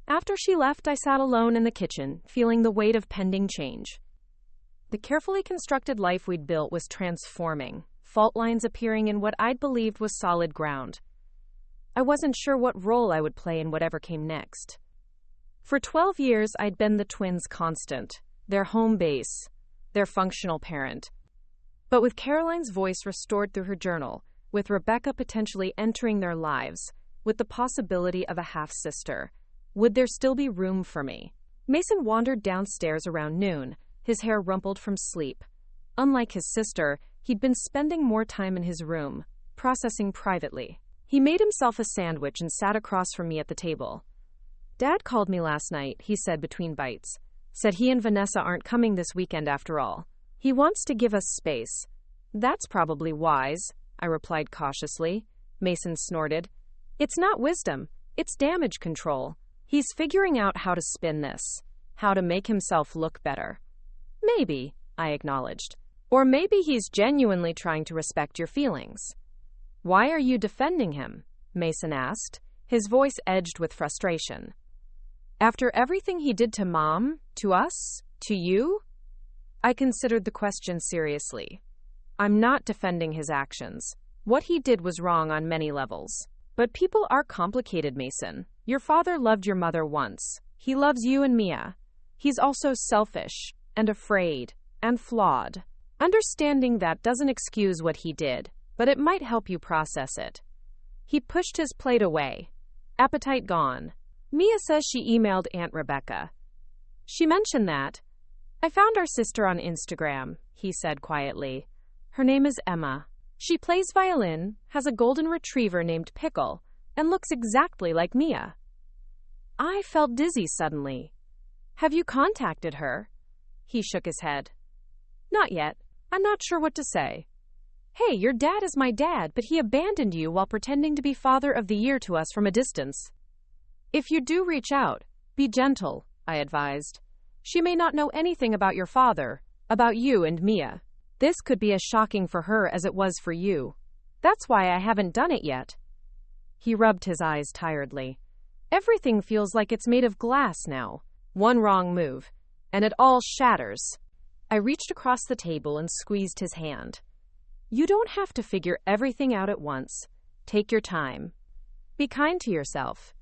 After she left, I sat alone in the kitchen, feeling the weight of pending change. The carefully constructed life we'd built was transforming, fault lines appearing in what I'd believed was solid ground. I wasn't sure what role I would play in whatever came next. For 12 years, I'd been the twins' constant, their home base, their functional parent. But with Caroline's voice restored through her journal, with Rebecca potentially entering their lives, with the possibility of a half-sister, would there still be room for me? Mason wandered downstairs around noon, his hair rumpled from sleep. Unlike his sister, he'd been spending more time in his room, processing privately. He made himself a sandwich and sat across from me at the table. Dad called me last night, he said between bites. Said he and Vanessa aren't coming this weekend after all. He wants to give us space. That's probably wise, I replied cautiously. Mason snorted. It's not wisdom, it's damage control. He's figuring out how to spin this, how to make himself look better. Maybe, I acknowledged. Or maybe he's genuinely trying to respect your feelings. Why are you defending him? Mason asked, his voice edged with frustration. After everything he did to Mom, to us, to you? I considered the question seriously. I'm not defending his actions. What he did was wrong on many levels. But people are complicated, Mason. Your father loved your mother once. He loves you and Mia. He's also selfish and afraid and flawed. Understanding that doesn't excuse what he did, but it might help you process it. He pushed his plate away. Appetite gone. Mia says she emailed Aunt Rebecca. She mentioned that. I found our sister on Instagram, he said quietly. Her name is Emma. She plays violin, has a golden retriever named Pickle, and looks exactly like Mia. I felt dizzy suddenly. Have you contacted her? He shook his head. Not yet. I'm not sure what to say. Hey, your dad is my dad, but he abandoned you while pretending to be father of the year to us from a distance. If you do reach out, be gentle, I advised. She may not know anything about your father, about you and Mia. This could be as shocking for her as it was for you. That's why I haven't done it yet. He rubbed his eyes tiredly. Everything feels like it's made of glass now. One wrong move, and it all shatters. I reached across the table and squeezed his hand. You don't have to figure everything out at once. Take your time. Be kind to yourself.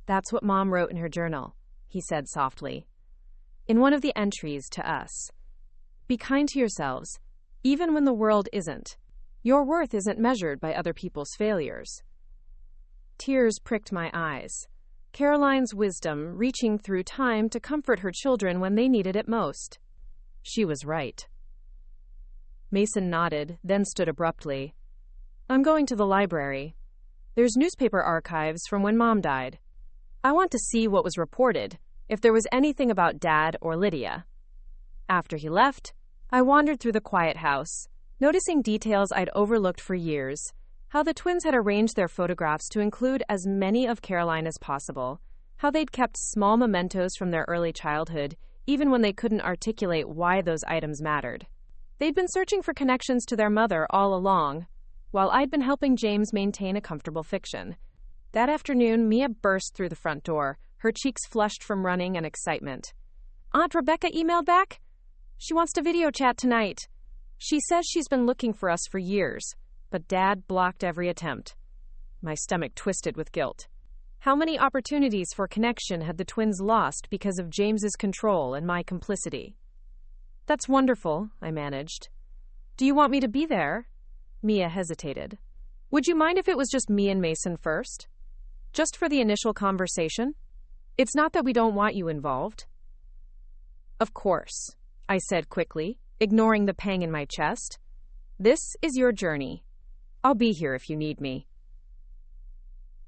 That's what Mom wrote in her journal, he said softly. In one of the entries to us. Be kind to yourselves, even when the world isn't. Your worth isn't measured by other people's failures. Tears pricked my eyes. Caroline's wisdom reaching through time to comfort her children when they needed it most. She was right. Mason nodded, then stood abruptly. I'm going to the library. There's newspaper archives from when Mom died. I want to see what was reported, if there was anything about Dad or Lydia. After he left, I wandered through the quiet house, noticing details I'd overlooked for years, how the twins had arranged their photographs to include as many of Caroline as possible, how they'd kept small mementos from their early childhood, even when they couldn't articulate why those items mattered. They'd been searching for connections to their mother all along, while I'd been helping James maintain a comfortable fiction. That afternoon, Mia burst through the front door, her cheeks flushed from running and excitement. Aunt Rebecca emailed back? She wants to video chat tonight. She says she's been looking for us for years, but Dad blocked every attempt. My stomach twisted with guilt. How many opportunities for connection had the twins lost because of James's control and my complicity? That's wonderful, I managed. Do you want me to be there? Mia hesitated. Would you mind if it was just me and Mason first? Just for the initial conversation? It's not that we don't want you involved. Of course, I said quickly, ignoring the pang in my chest. This is your journey. I'll be here if you need me.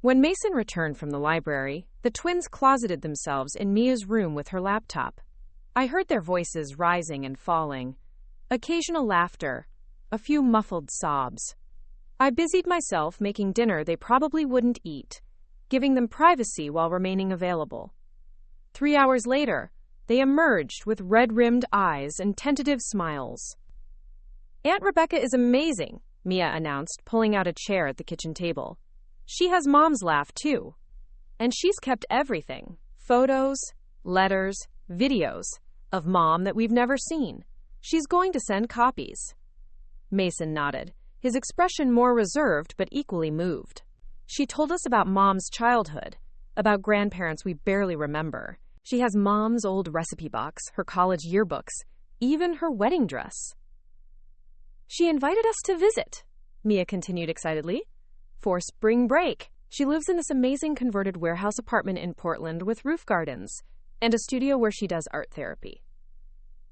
When Mason returned from the library, the twins closeted themselves in Mia's room with her laptop. I heard their voices rising and falling, occasional laughter, a few muffled sobs. I busied myself making dinner they probably wouldn't eat, giving them privacy while remaining available. 3 hours later, they emerged with red-rimmed eyes and tentative smiles. Aunt Rebecca is amazing, Mia announced, pulling out a chair at the kitchen table. She has Mom's laugh, too. And she's kept everything. Photos, letters, videos of Mom that we've never seen. She's going to send copies. Mason nodded, his expression more reserved but equally moved. She told us about Mom's childhood, about grandparents we barely remember. She has Mom's old recipe box, her college yearbooks, even her wedding dress. She invited us to visit, Mia continued excitedly. For spring break. She lives in this amazing converted warehouse apartment in Portland with roof gardens and a studio where she does art therapy.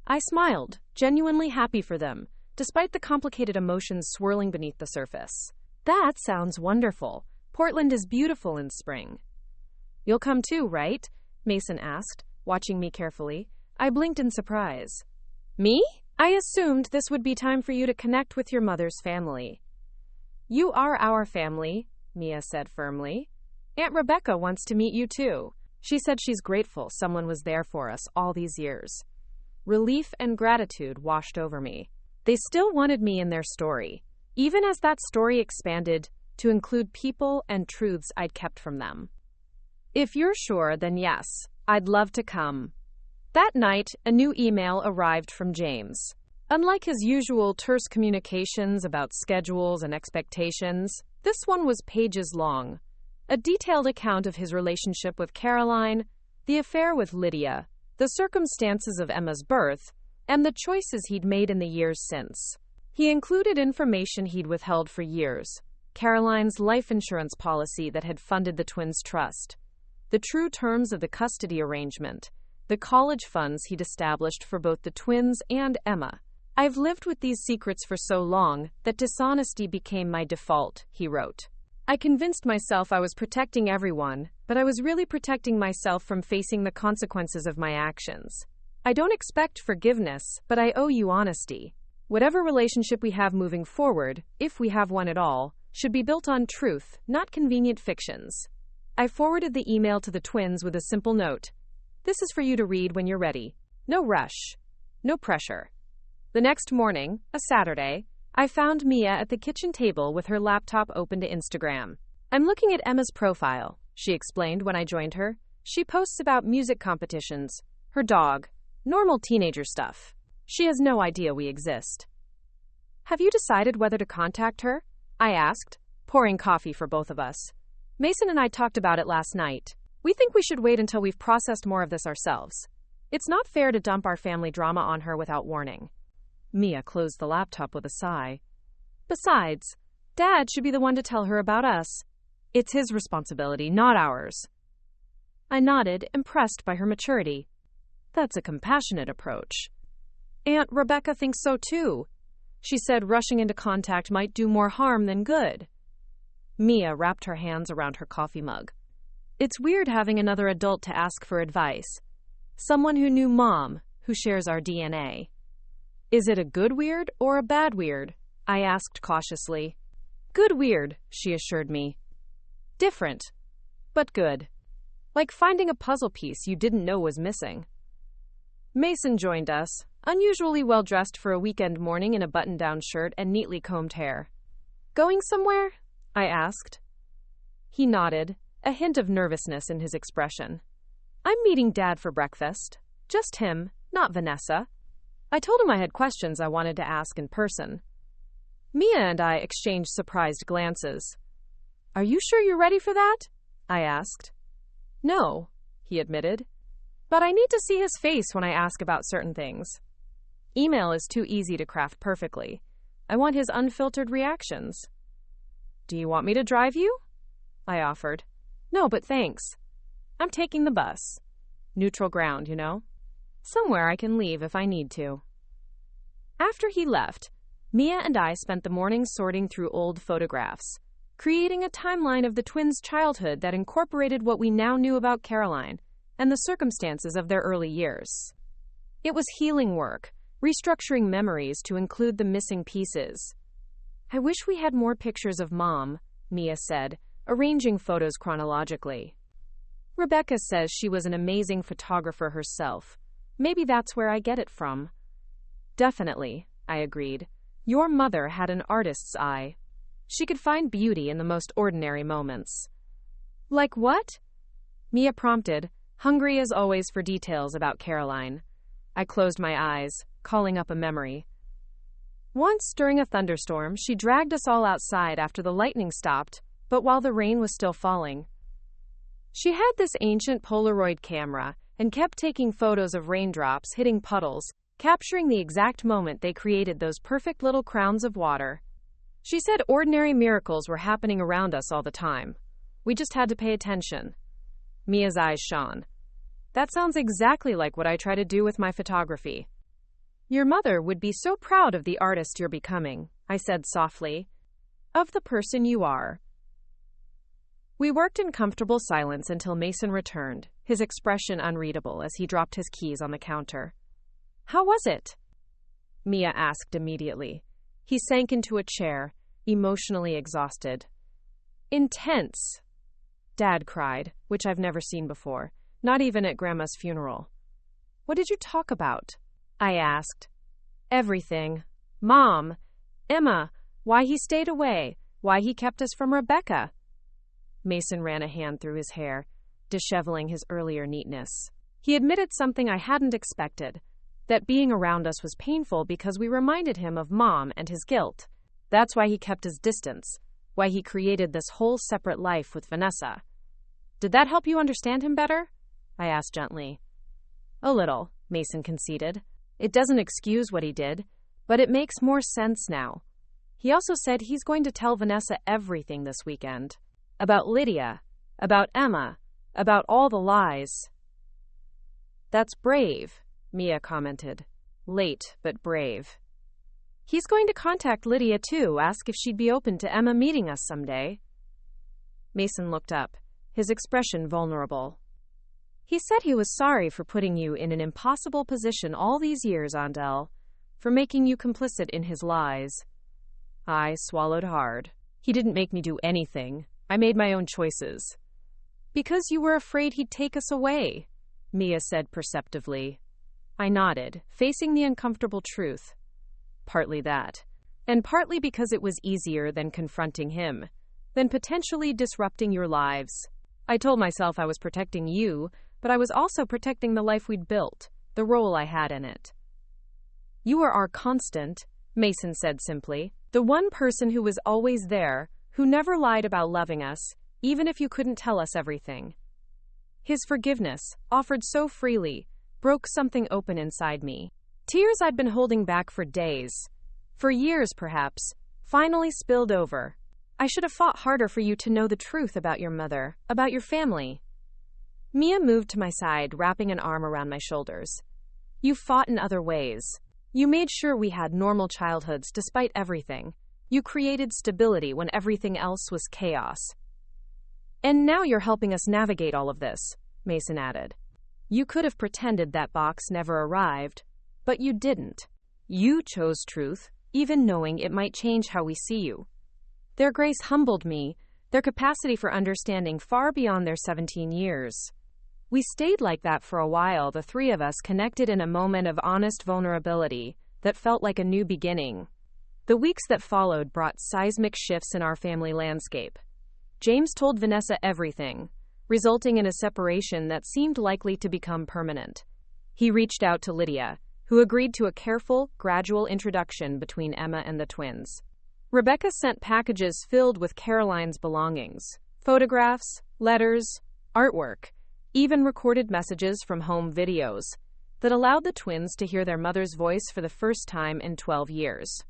I smiled, genuinely happy for them, despite the complicated emotions swirling beneath the surface. That sounds wonderful. Portland is beautiful in spring. You'll come too, right? Mason asked, watching me carefully. I blinked in surprise. Me? I assumed this would be time for you to connect with your mother's family. You are our family, Mia said firmly. Aunt Rebecca wants to meet you too. She said she's grateful someone was there for us all these years. Relief and gratitude washed over me. They still wanted me in their story, even as that story expanded to include people and truths I'd kept from them. If you're sure, then yes, I'd love to come. That night, a new email arrived from James. Unlike his usual terse communications about schedules and expectations, this one was pages long. A detailed account of his relationship with Caroline, the affair with Lydia, the circumstances of Emma's birth, and the choices he'd made in the years since. He included information he'd withheld for years: Caroline's life insurance policy that had funded the twins' trust, the true terms of the custody arrangement, the college funds he'd established for both the twins and Emma. I've lived with these secrets for so long that dishonesty became my default, he wrote. I convinced myself I was protecting everyone, but I was really protecting myself from facing the consequences of my actions. I don't expect forgiveness, but I owe you honesty. Whatever relationship we have moving forward, if we have one at all, should be built on truth, not convenient fictions. I forwarded the email to the twins with a simple note. This is for you to read when you're ready. No rush. No pressure. The next morning, a Saturday, I found Mia at the kitchen table with her laptop open to Instagram. I'm looking at Emma's profile, she explained when I joined her. She posts about music competitions, her dog, normal teenager stuff. She has no idea we exist. Have you decided whether to contact her? I asked, pouring coffee for both of us. Mason and I talked about it last night. We think we should wait until we've processed more of this ourselves. It's not fair to dump our family drama on her without warning. Mia closed the laptop with a sigh. Besides, Dad should be the one to tell her about us. It's his responsibility, not ours. I nodded, impressed by her maturity. That's a compassionate approach. Aunt Rebecca thinks so too. She said rushing into contact might do more harm than good. Mia wrapped her hands around her coffee mug. It's weird having another adult to ask for advice. Someone who knew Mom, who shares our DNA. Is it a good weird or a bad weird? I asked cautiously. Good weird, she assured me. Different, but good. Like finding a puzzle piece you didn't know was missing. Mason joined us, unusually well-dressed for a weekend morning in a button-down shirt and neatly combed hair. Going somewhere? I asked. He nodded, a hint of nervousness in his expression. I'm meeting Dad for breakfast. Just him, not Vanessa. I told him I had questions I wanted to ask in person. Mia and I exchanged surprised glances. Are you sure you're ready for that? I asked. No, he admitted. But I need to see his face when I ask about certain things. Email is too easy to craft perfectly. I want his unfiltered reactions. Do you want me to drive you? I offered. No, but thanks. I'm taking the bus. Neutral ground, you know? Somewhere I can leave if I need to. After he left, Mia and I spent the morning sorting through old photographs, creating a timeline of the twins' childhood that incorporated what we now knew about Caroline and the circumstances of their early years. It was healing work, restructuring memories to include the missing pieces. I wish we had more pictures of Mom, Mia said, arranging photos chronologically. Rebecca says she was an amazing photographer herself. Maybe that's where I get it from. Definitely, I agreed. Your mother had an artist's eye. She could find beauty in the most ordinary moments. Like what? Mia prompted, hungry as always for details about Caroline. I closed my eyes, calling up a memory. Once, during a thunderstorm, she dragged us all outside after the lightning stopped, but while the rain was still falling. She had this ancient Polaroid camera and kept taking photos of raindrops hitting puddles, capturing the exact moment they created those perfect little crowns of water. She said ordinary miracles were happening around us all the time. We just had to pay attention. Mia's eyes shone. That sounds exactly like what I try to do with my photography. Your mother would be so proud of the artist you're becoming, I said softly. Of the person you are. We worked in comfortable silence until Mason returned, his expression unreadable as he dropped his keys on the counter. How was it? Mia asked immediately. He sank into a chair, emotionally exhausted. Intense, Dad cried, which I've never seen before, not even at Grandma's funeral. What did you talk about? I asked. Everything. Mom, Emma, why he stayed away, why he kept us from Rebecca. Mason ran a hand through his hair, disheveling his earlier neatness. He admitted something I hadn't expected, that being around us was painful because we reminded him of Mom and his guilt. That's why he kept his distance, why he created this whole separate life with Vanessa. Did that help you understand him better? I asked gently. A little, Mason conceded. It doesn't excuse what he did, but it makes more sense now. He also said he's going to tell Vanessa everything this weekend. About Lydia, about Emma, about all the lies. That's brave, Mia commented. Late, but brave. He's going to contact Lydia too, ask if she'd be open to Emma meeting us someday. Mason looked up, his expression vulnerable. He said he was sorry for putting you in an impossible position all these years, Andel, for making you complicit in his lies. I swallowed hard. He didn't make me do anything. I made my own choices. Because you were afraid he'd take us away, Mia said perceptively. I nodded, facing the uncomfortable truth. Partly that, and partly because it was easier than confronting him, than potentially disrupting your lives. I told myself I was protecting you, but I was also protecting the life we'd built, the role I had in it. You are our constant, Mason said simply, the one person who was always there, who never lied about loving us, even if you couldn't tell us everything. His forgiveness, offered so freely, broke something open inside me. Tears I'd been holding back for days, for years perhaps, finally spilled over. I should have fought harder for you to know the truth about your mother, about your family. Mia moved to my side, wrapping an arm around my shoulders. You fought in other ways. You made sure we had normal childhoods despite everything. You created stability when everything else was chaos. And now you're helping us navigate all of this, Mason added. You could have pretended that box never arrived, but you didn't. You chose truth, even knowing it might change how we see you. Their grace humbled me, their capacity for understanding far beyond their 17 years. We stayed like that for a while, the three of us connected in a moment of honest vulnerability that felt like a new beginning. The weeks that followed brought seismic shifts in our family landscape. James told Vanessa everything, resulting in a separation that seemed likely to become permanent. He reached out to Lydia, who agreed to a careful, gradual introduction between Emma and the twins. Rebecca sent packages filled with Caroline's belongings, photographs, letters, artwork, even recorded messages from home videos that allowed the twins to hear their mother's voice for the first time in 12 years.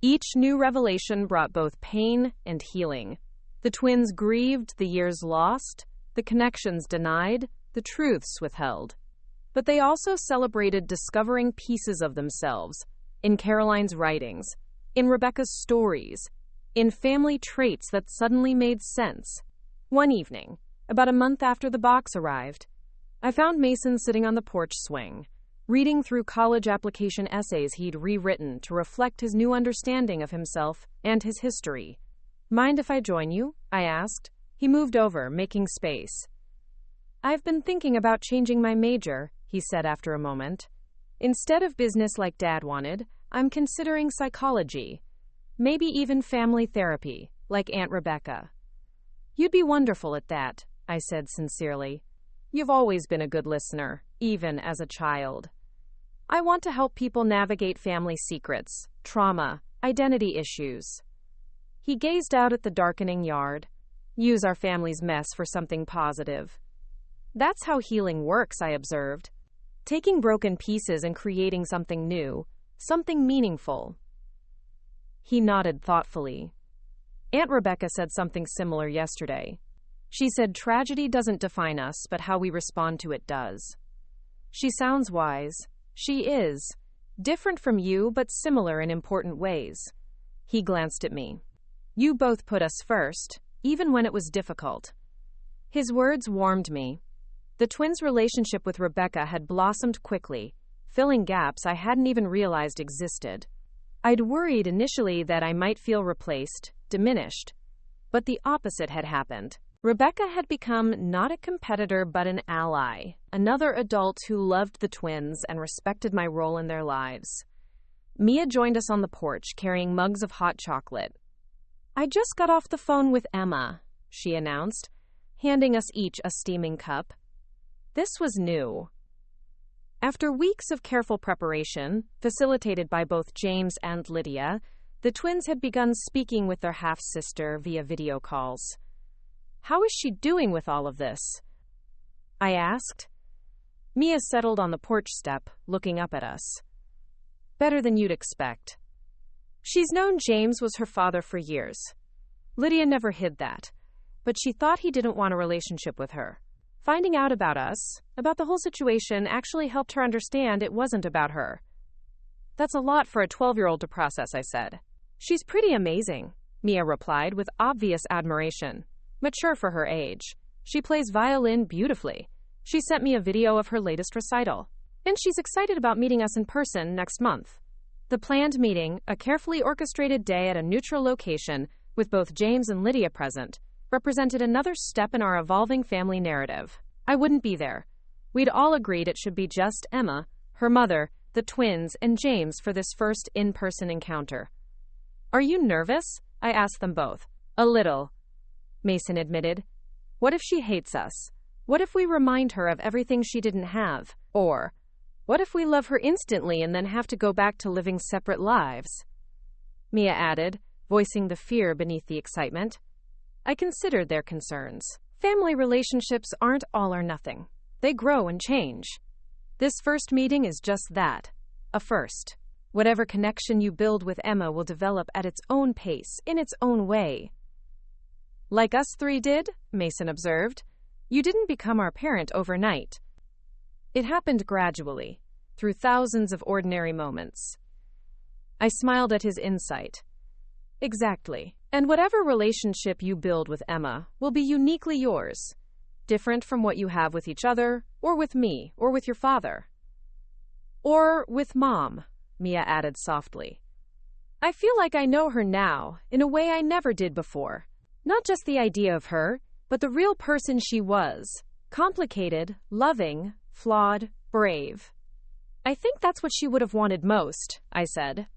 Each new revelation brought both pain and healing. The twins grieved the years lost, the connections denied, the truths withheld. But they also celebrated discovering pieces of themselves in Caroline's writings, in Rebecca's stories, in family traits that suddenly made sense. One evening, about a month after the box arrived, I found Mason sitting on the porch swing, reading through college application essays he'd rewritten to reflect his new understanding of himself and his history. Mind if I join you? I asked. He moved over, making space. I've been thinking about changing my major, he said after a moment. Instead of business like Dad wanted, I'm considering psychology. Maybe even family therapy, like Aunt Rebecca. You'd be wonderful at that, I said sincerely. You've always been a good listener, even as a child. I want to help people navigate family secrets, trauma, identity issues. He gazed out at the darkening yard. Use our family's mess for something positive. That's how healing works, I observed. Taking broken pieces and creating something new, something meaningful. He nodded thoughtfully. Aunt Rebecca said something similar yesterday. She said tragedy doesn't define us, but how we respond to it does. She sounds wise. She is. Different from you, but similar in important ways. He glanced at me. You both put us first, even when it was difficult. His words warmed me. The twins' relationship with Rebecca had blossomed quickly, filling gaps I hadn't even realized existed. I'd worried initially that I might feel replaced, diminished. But the opposite had happened. Rebecca had become not a competitor but an ally, another adult who loved the twins and respected my role in their lives. Mia joined us on the porch, carrying mugs of hot chocolate. "I just got off the phone with Emma," she announced, handing us each a steaming cup. This was new. After weeks of careful preparation, facilitated by both James and Lydia, the twins had begun speaking with their half-sister via video calls. "How is she doing with all of this?" I asked. Mia settled on the porch step, looking up at us. "Better than you'd expect. She's known James was her father for years. Lydia never hid that, but she thought he didn't want a relationship with her. Finding out about us, about the whole situation, actually helped her understand it wasn't about her." "That's a lot for a 12-year-old to process," I said. "She's pretty amazing," Mia replied with obvious admiration. "Mature for her age. She plays violin beautifully. She sent me a video of her latest recital. And she's excited about meeting us in person next month." The planned meeting, a carefully orchestrated day at a neutral location with both James and Lydia present, represented another step in our evolving family narrative. I wouldn't be there. We'd all agreed it should be just Emma, her mother, the twins, and James for this first in-person encounter. "Are you nervous?" I asked them both. "A little," Mason admitted. "What if she hates us? What if we remind her of everything she didn't have? Or, what if we love her instantly and then have to go back to living separate lives?" Mia added, voicing the fear beneath the excitement. I considered their concerns. Family relationships aren't all or nothing. They grow and change. This first meeting is just that, a first. Whatever connection you build with Emma will develop at its own pace, in its own way. "Like us three did," Mason observed. "You didn't become our parent overnight. It happened gradually, through thousands of ordinary moments." I smiled at his insight. "Exactly. And whatever relationship you build with Emma will be uniquely yours, different from what you have with each other, or with me, or with your father. Or with Mom," Mia added softly. "I feel like I know her now, in a way I never did before. Not just the idea of her, but the real person she was. Complicated, loving, flawed, brave. I think that's what she would have wanted most," I said.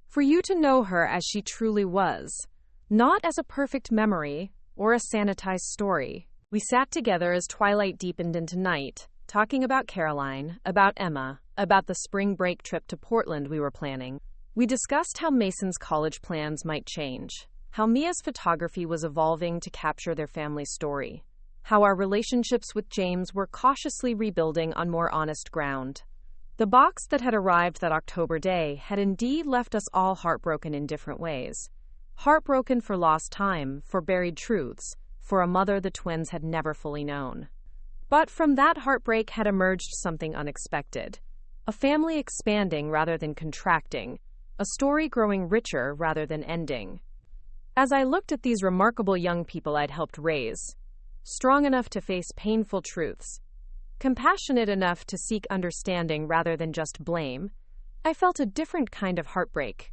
"For you to know her as she truly was, not as a perfect memory or a sanitized story." We sat together as twilight deepened into night, talking about Caroline, about Emma, about the spring break trip to Portland we were planning. We discussed how Mason's college plans might change, how Mia's photography was evolving to capture their family story, how our relationships with James were cautiously rebuilding on more honest ground. The box that had arrived that October day had indeed left us all heartbroken in different ways. Heartbroken for lost time, for buried truths, for a mother the twins had never fully known. But from that heartbreak had emerged something unexpected. A family expanding rather than contracting, a story growing richer rather than ending. As I looked at these remarkable young people I'd helped raise, strong enough to face painful truths, compassionate enough to seek understanding rather than just blame, I felt a different kind of heartbreak.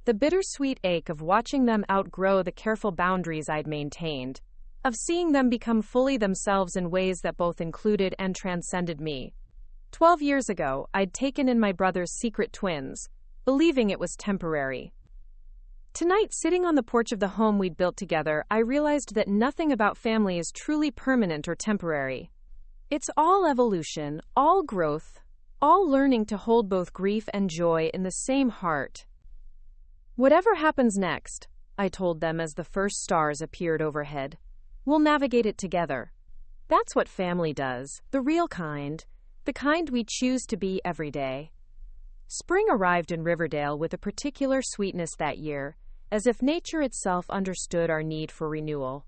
The bittersweet ache of watching them outgrow the careful boundaries I'd maintained, of seeing them become fully themselves in ways that both included and transcended me. 12 years ago, I'd taken in my brother's secret twins, believing it was temporary. Tonight, sitting on the porch of the home we'd built together, I realized that nothing about family is truly permanent or temporary. It's all evolution, all growth, all learning to hold both grief and joy in the same heart. "Whatever happens next," I told them as the first stars appeared overhead, "we'll navigate it together. That's what family does, the real kind, the kind we choose to be every day." Spring arrived in Riverdale with a particular sweetness that year, as if nature itself understood our need for renewal.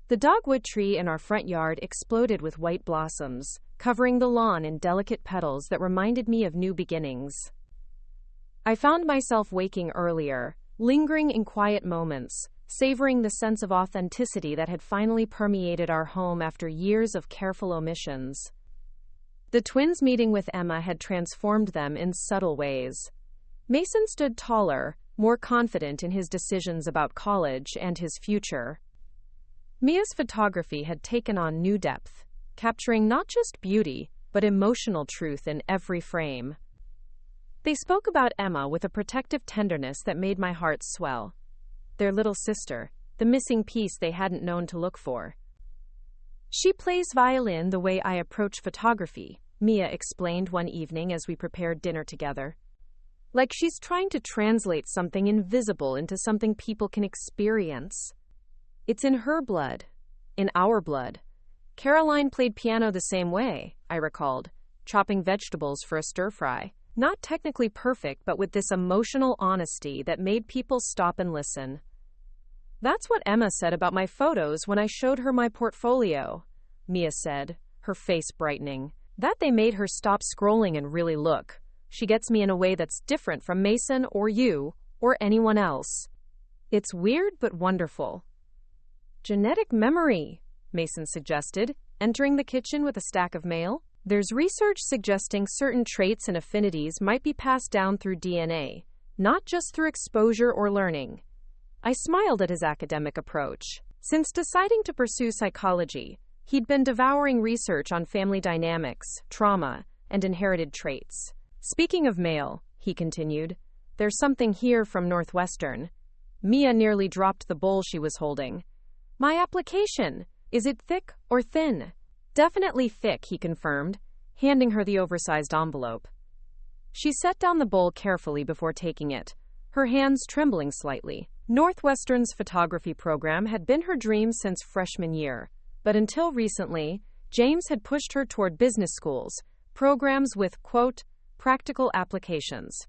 The dogwood tree in our front yard exploded with white blossoms, covering the lawn in delicate petals that reminded me of new beginnings. I found myself waking earlier, lingering in quiet moments, savoring the sense of authenticity that had finally permeated our home after years of careful omissions. The twins' meeting with Emma had transformed them in subtle ways. Mason stood taller, more confident in his decisions about college and his future. Mia's photography had taken on new depth, capturing not just beauty, but emotional truth in every frame. They spoke about Emma with a protective tenderness that made my heart swell. Their little sister, the missing piece they hadn't known to look for. She plays violin the way I approach photography, Mia explained one evening as we prepared dinner together. Like she's trying to translate something invisible into something people can experience. It's in her blood, in our blood. Caroline played piano the same way, I recalled, chopping vegetables for a stir-fry. Not technically perfect, but with this emotional honesty that made people stop and listen. That's what Emma said about my photos when I showed her my portfolio, Mia said, her face brightening. That they made her stop scrolling and really look. She gets me in a way that's different from Mason or you or anyone else. It's weird but wonderful. Genetic memory, Mason suggested, entering the kitchen with a stack of mail. There's research suggesting certain traits and affinities might be passed down through DNA, not just through exposure or learning. I smiled at his academic approach. Since deciding to pursue psychology, he'd been devouring research on family dynamics, trauma, and inherited traits. Speaking of mail, he continued, there's something here from Northwestern. Mia nearly dropped the bowl she was holding. My application. Is it thick or thin? Definitely thick, he confirmed, handing her the oversized envelope. She set down the bowl carefully before taking it, her hands trembling slightly. Northwestern's photography program had been her dream since freshman year, but until recently, James had pushed her toward business schools, programs with, quote, practical applications.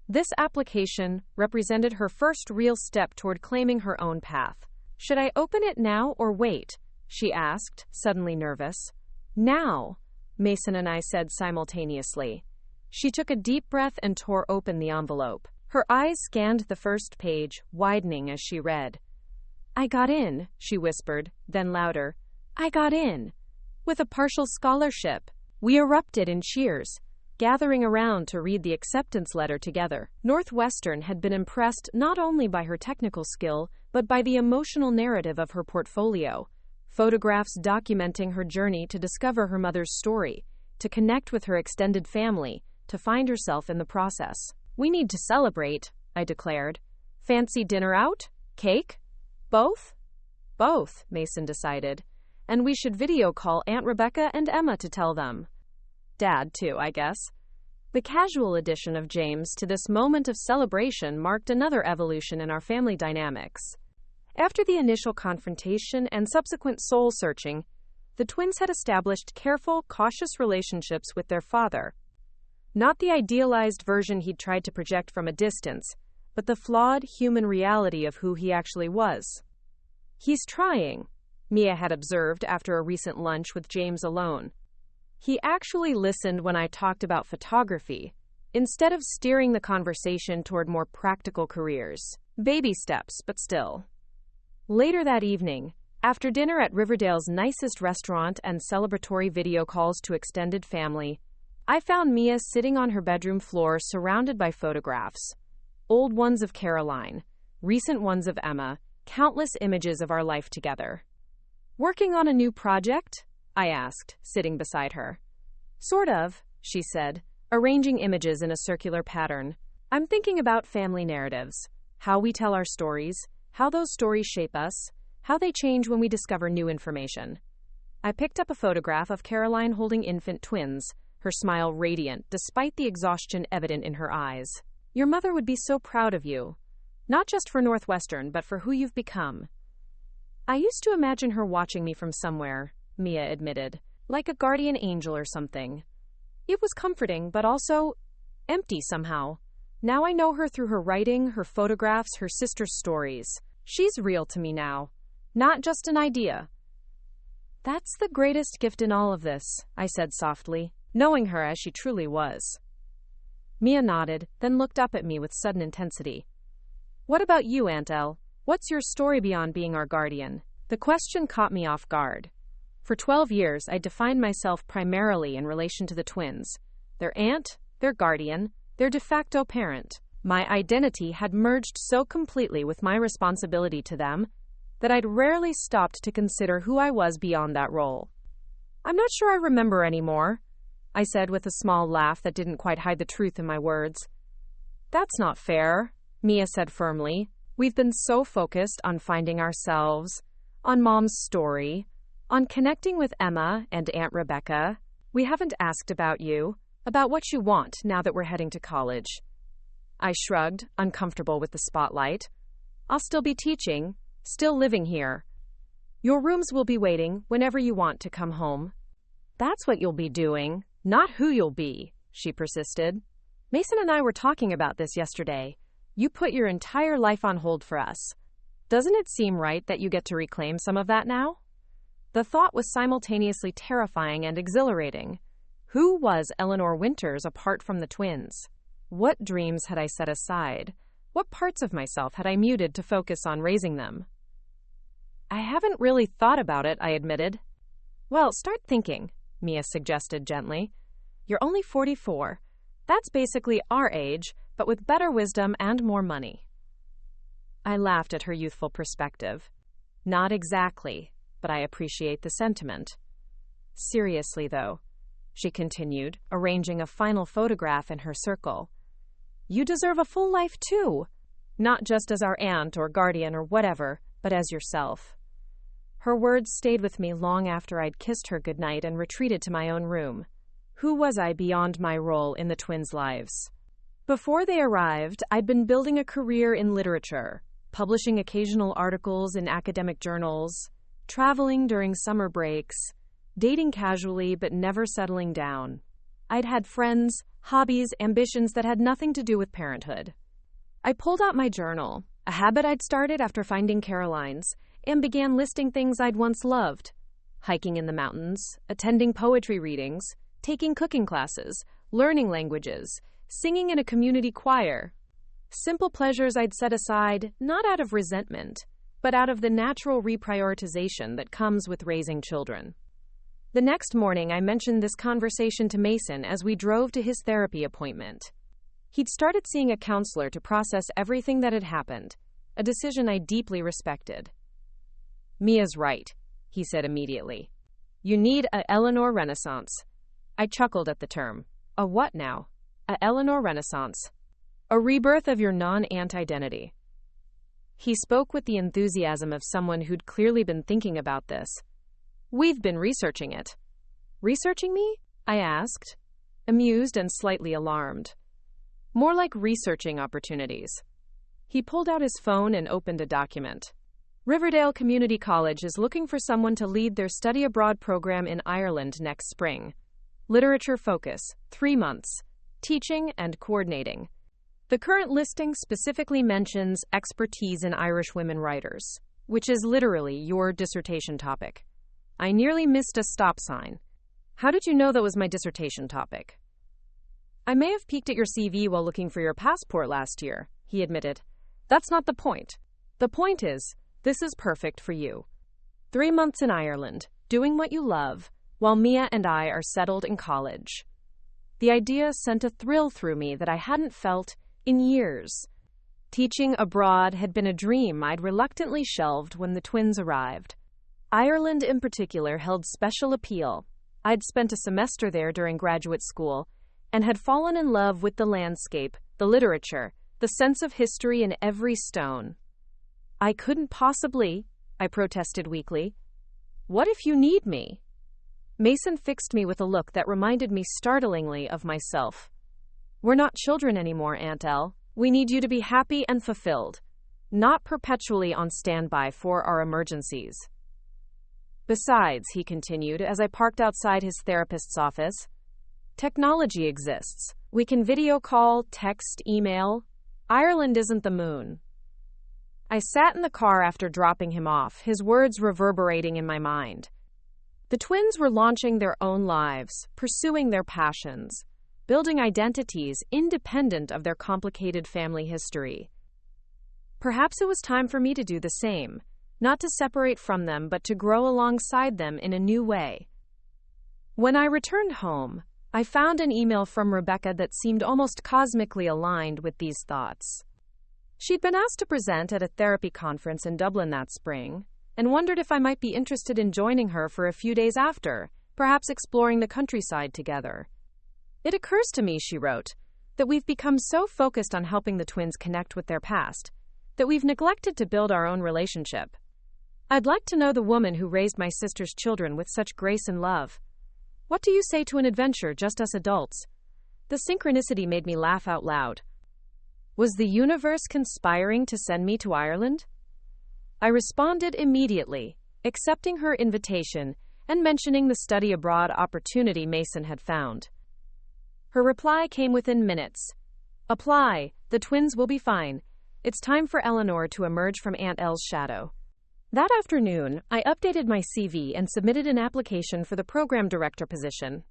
This application represented her first real step toward claiming her own path. Should I open it now or wait? She asked, suddenly nervous. Now, Mason and I said simultaneously. She took a deep breath and tore open the envelope. Her eyes scanned the first page, widening as she read. I got in, she whispered, then louder. I got in. With a partial scholarship. We erupted in cheers, gathering around to read the acceptance letter together. Northwestern had been impressed not only by her technical skill, but by the emotional narrative of her portfolio. Photographs documenting her journey to discover her mother's story, to connect with her extended family, to find herself in the process. We need to celebrate, I declared. Fancy dinner out? Cake? Both? Both, Mason decided. And we should video call Aunt Rebecca and Emma to tell them. Dad, too, I guess. The casual addition of James to this moment of celebration marked another evolution in our family dynamics. After the initial confrontation and subsequent soul-searching, the twins had established careful, cautious relationships with their father. Not the idealized version he'd tried to project from a distance, but the flawed human reality of who he actually was. He's trying, Mia had observed after a recent lunch with James alone. He actually listened when I talked about photography, instead of steering the conversation toward more practical careers. Baby steps, but still. Later that evening, after dinner at Riverdale's nicest restaurant and celebratory video calls to extended family, I found Mia sitting on her bedroom floor surrounded by photographs. Old ones of Caroline, recent ones of Emma, countless images of our life together. Working on a new project? I asked, sitting beside her. Sort of, she said, arranging images in a circular pattern. I'm thinking about family narratives, how we tell our stories, how those stories shape us, how they change when we discover new information. I picked up a photograph of Caroline holding infant twins, her smile radiant despite the exhaustion evident in her eyes. Your mother would be so proud of you, not just for Northwestern, but for who you've become. I used to imagine her watching me from somewhere, Mia admitted, like a guardian angel or something. It was comforting, but also empty somehow. Now I know her through her writing, her photographs, her sister's stories. She's real to me now, not just an idea. That's the greatest gift in all of this, I said softly, knowing her as she truly was. Mia nodded, then looked up at me with sudden intensity. What about you, Aunt Elle? What's your story beyond being our guardian? The question caught me off guard. For 12 years, I defined myself primarily in relation to the twins, their aunt, their guardian, their de facto parent. My identity had merged so completely with my responsibility to them that I'd rarely stopped to consider who I was beyond that role. "I'm not sure I remember anymore," I said with a small laugh that didn't quite hide the truth in my words. "That's not fair," Mia said firmly. "We've been so focused on finding ourselves, on Mom's story, on connecting with Emma and Aunt Rebecca. We haven't asked about you, about what you want now that we're heading to college." I shrugged, uncomfortable with the spotlight. "I'll still be teaching, still living here. Your rooms will be waiting whenever you want to come home." "That's what you'll be doing, not who you'll be," she persisted. "Mason and I were talking about this yesterday. You put your entire life on hold for us. Doesn't it seem right that you get to reclaim some of that now?" The thought was simultaneously terrifying and exhilarating. Who was Eleanor Winters apart from the twins? What dreams had I set aside? What parts of myself had I muted to focus on raising them? "I haven't really thought about it," I admitted. "Well, start thinking," Mia suggested gently. "You're only 44. That's basically our age, but with better wisdom and more money." I laughed at her youthful perspective. "Not exactly, but I appreciate the sentiment." "Seriously, though," she continued, arranging a final photograph in her circle, "you deserve a full life too. Not just as our aunt or guardian or whatever, but as yourself." Her words stayed with me long after I'd kissed her goodnight and retreated to my own room. Who was I beyond my role in the twins' lives? Before they arrived, I'd been building a career in literature, publishing occasional articles in academic journals, traveling during summer breaks, dating casually but never settling down. I'd had friends, hobbies, ambitions that had nothing to do with parenthood. I pulled out my journal, a habit I'd started after finding Caroline's, and began listing things I'd once loved. Hiking in the mountains, attending poetry readings, taking cooking classes, learning languages, singing in a community choir. Simple pleasures I'd set aside, not out of resentment, but out of the natural reprioritization that comes with raising children. The next morning, I mentioned this conversation to Mason as we drove to his therapy appointment. He'd started seeing a counselor to process everything that had happened, a decision I deeply respected. "Mia's right," he said immediately. "You need a Eleanor Renaissance." I chuckled at the term. "A what now?" "A Eleanor Renaissance. A rebirth of your non-aunt identity." He spoke with the enthusiasm of someone who'd clearly been thinking about this. "We've been researching it." "Researching me?" I asked, amused and slightly alarmed. "More like researching opportunities." He pulled out his phone and opened a document. "Riverdale Community College is looking for someone to lead their study abroad program in Ireland next spring. Literature focus, 3 months. Teaching and coordinating. The current listing specifically mentions expertise in Irish women writers, which is literally your dissertation topic." I nearly missed a stop sign. "How did you know that was my dissertation topic?" "I may have peeked at your CV while looking for your passport last year," he admitted. "That's not the point. The point is, this is perfect for you. 3 months in Ireland, doing what you love, while Mia and I are settled in college." The idea sent a thrill through me that I hadn't felt in years. Teaching abroad had been a dream I'd reluctantly shelved when the twins arrived. Ireland in particular held special appeal. I'd spent a semester there during graduate school and had fallen in love with the landscape, the literature, the sense of history in every stone. "I couldn't possibly," I protested weakly. "What if you need me?" Mason fixed me with a look that reminded me startlingly of myself. "We're not children anymore, Aunt Elle. We need you to be happy and fulfilled, not perpetually on standby for our emergencies." "Besides," he continued as I parked outside his therapist's office, "technology exists. We can video call, text, email. Ireland isn't the moon." I sat in the car after dropping him off, his words reverberating in my mind. The twins were launching their own lives, pursuing their passions, building identities independent of their complicated family history. Perhaps it was time for me to do the same, not to separate from them but to grow alongside them in a new way. When I returned home, I found an email from Rebecca that seemed almost cosmically aligned with these thoughts. She'd been asked to present at a therapy conference in Dublin that spring, and wondered if I might be interested in joining her for a few days after, perhaps exploring the countryside together. It occurs to me, she wrote, that we've become so focused on helping the twins connect with their past, that we've neglected to build our own relationship. I'd like to know the woman who raised my sister's children with such grace and love. What do you say to an adventure, just us adults? The synchronicity made me laugh out loud. Was the universe conspiring to send me to Ireland? I responded immediately, accepting her invitation and mentioning the study abroad opportunity Mason had found. Her reply came within minutes. Apply, the twins will be fine. It's time for Eleanor to emerge from Aunt Elle's shadow. That afternoon, I updated my CV and submitted an application for the program director position.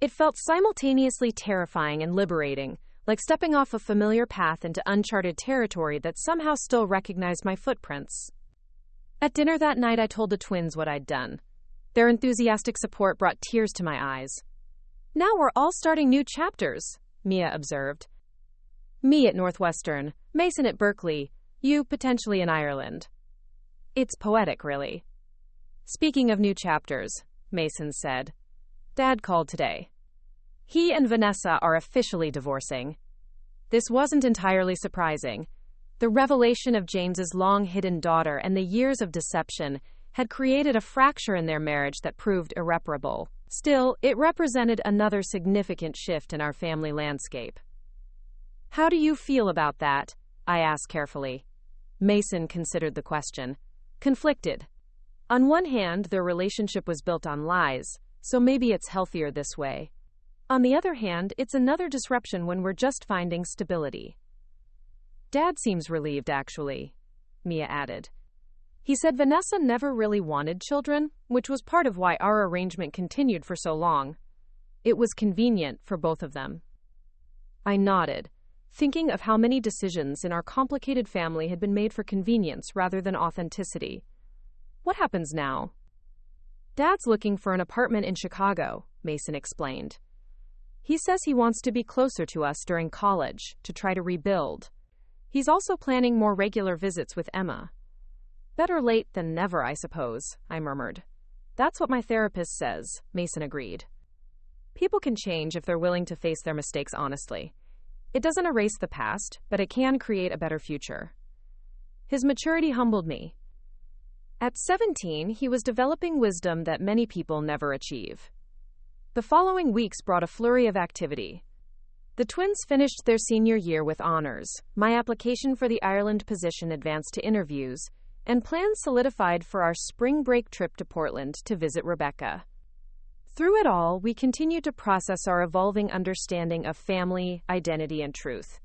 It felt simultaneously terrifying and liberating, like stepping off a familiar path into uncharted territory that somehow still recognized my footprints. At dinner that night, I told the twins what I'd done. Their enthusiastic support brought tears to my eyes. Now we're all starting new chapters, Mia observed. Me at Northwestern, Mason at Berkeley, you potentially in Ireland. It's poetic, really. Speaking of new chapters, Mason said, Dad called today. He and Vanessa are officially divorcing. This wasn't entirely surprising. The revelation of James's long-hidden daughter and the years of deception had created a fracture in their marriage that proved irreparable. Still, it represented another significant shift in our family landscape. How do you feel about that? I asked carefully. Mason considered the question. Conflicted. On one hand, their relationship was built on lies, so maybe it's healthier this way. On the other hand, it's another disruption when we're just finding stability. Dad seems relieved, actually, Mia added. He said Vanessa never really wanted children, which was part of why our arrangement continued for so long. It was convenient for both of them. I nodded, thinking of how many decisions in our complicated family had been made for convenience rather than authenticity. What happens now? Dad's looking for an apartment in Chicago, Mason explained. He says he wants to be closer to us during college, to try to rebuild. He's also planning more regular visits with Emma. Better late than never, I suppose, I murmured. That's what my therapist says, Mason agreed. People can change if they're willing to face their mistakes honestly. It doesn't erase the past, but it can create a better future. His maturity humbled me. At 17, he was developing wisdom that many people never achieve. The following weeks brought a flurry of activity. The twins finished their senior year with honors, my application for the Ireland position advanced to interviews, and plans solidified for our spring break trip to Portland to visit Rebecca. Through it all, we continued to process our evolving understanding of family, identity, and truth.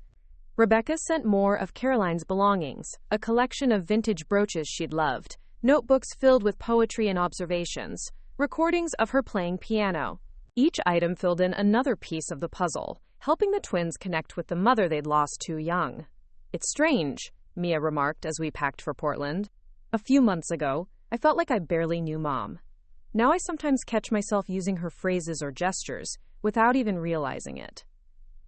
Rebecca sent more of Caroline's belongings, a collection of vintage brooches she'd loved, notebooks filled with poetry and observations, recordings of her playing piano. Each item filled in another piece of the puzzle, helping the twins connect with the mother they'd lost too young. It's strange, Mia remarked as we packed for Portland. A few months ago, I felt like I barely knew Mom. Now I sometimes catch myself using her phrases or gestures without even realizing it.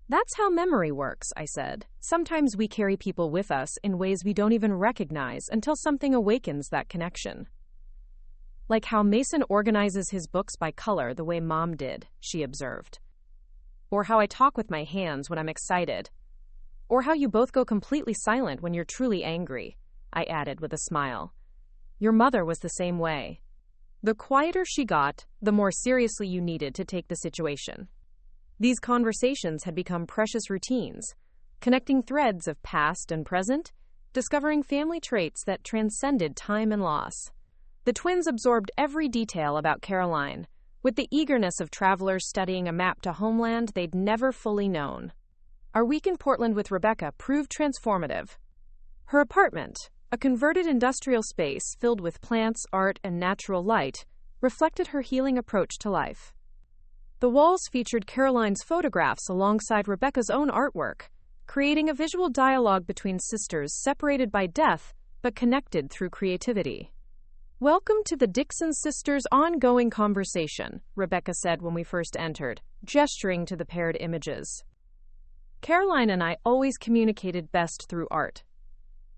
That's how memory works, I said. Sometimes we carry people with us in ways we don't even recognize until something awakens that connection. Like how Mason organizes his books by color the way Mom did, she observed. Or how I talk with my hands when I'm excited. Or how you both go completely silent when you're truly angry, I added with a smile. Your mother was the same way. The quieter she got, the more seriously you needed to take the situation. These conversations had become precious routines, connecting threads of past and present, discovering family traits that transcended time and loss. The twins absorbed every detail about Caroline, with the eagerness of travelers studying a map to homeland they'd never fully known. Our week in Portland with Rebecca proved transformative. Her apartment, a converted industrial space filled with plants, art, and natural light, reflected her healing approach to life. The walls featured Caroline's photographs alongside Rebecca's own artwork, creating a visual dialogue between sisters separated by death but connected through creativity. "Welcome to the Dixon sisters' ongoing conversation," Rebecca said when we first entered, gesturing to the paired images. "Caroline and I always communicated best through art.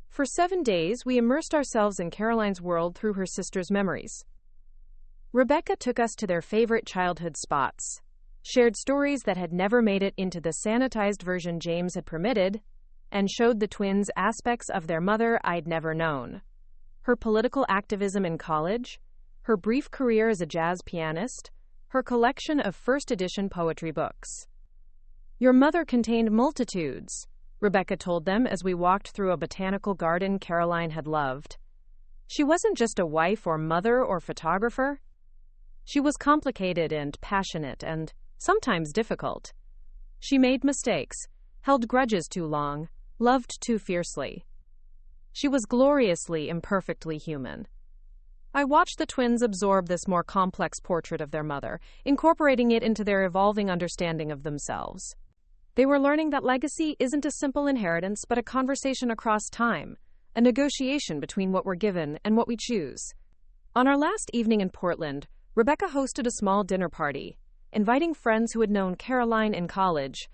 For 7 days, we immersed ourselves in Caroline's world through her sister's memories." Rebecca took us to their favorite childhood spots, shared stories that had never made it into the sanitized version James had permitted, and showed the twins aspects of their mother I'd never known. Her political activism in college, her brief career as a jazz pianist, her collection of first edition poetry books. "Your mother contained multitudes," Rebecca told them as we walked through a botanical garden Caroline had loved. "She wasn't just a wife or mother or photographer. She was complicated and passionate and sometimes difficult. She made mistakes, held grudges too long, loved too fiercely. She was gloriously, imperfectly human." I watched the twins absorb this more complex portrait of their mother, incorporating it into their evolving understanding of themselves. They were learning that legacy isn't a simple inheritance, but a conversation across time, a negotiation between what we're given and what we choose. On our last evening in Portland, Rebecca hosted a small dinner party, inviting friends who had known Caroline in college.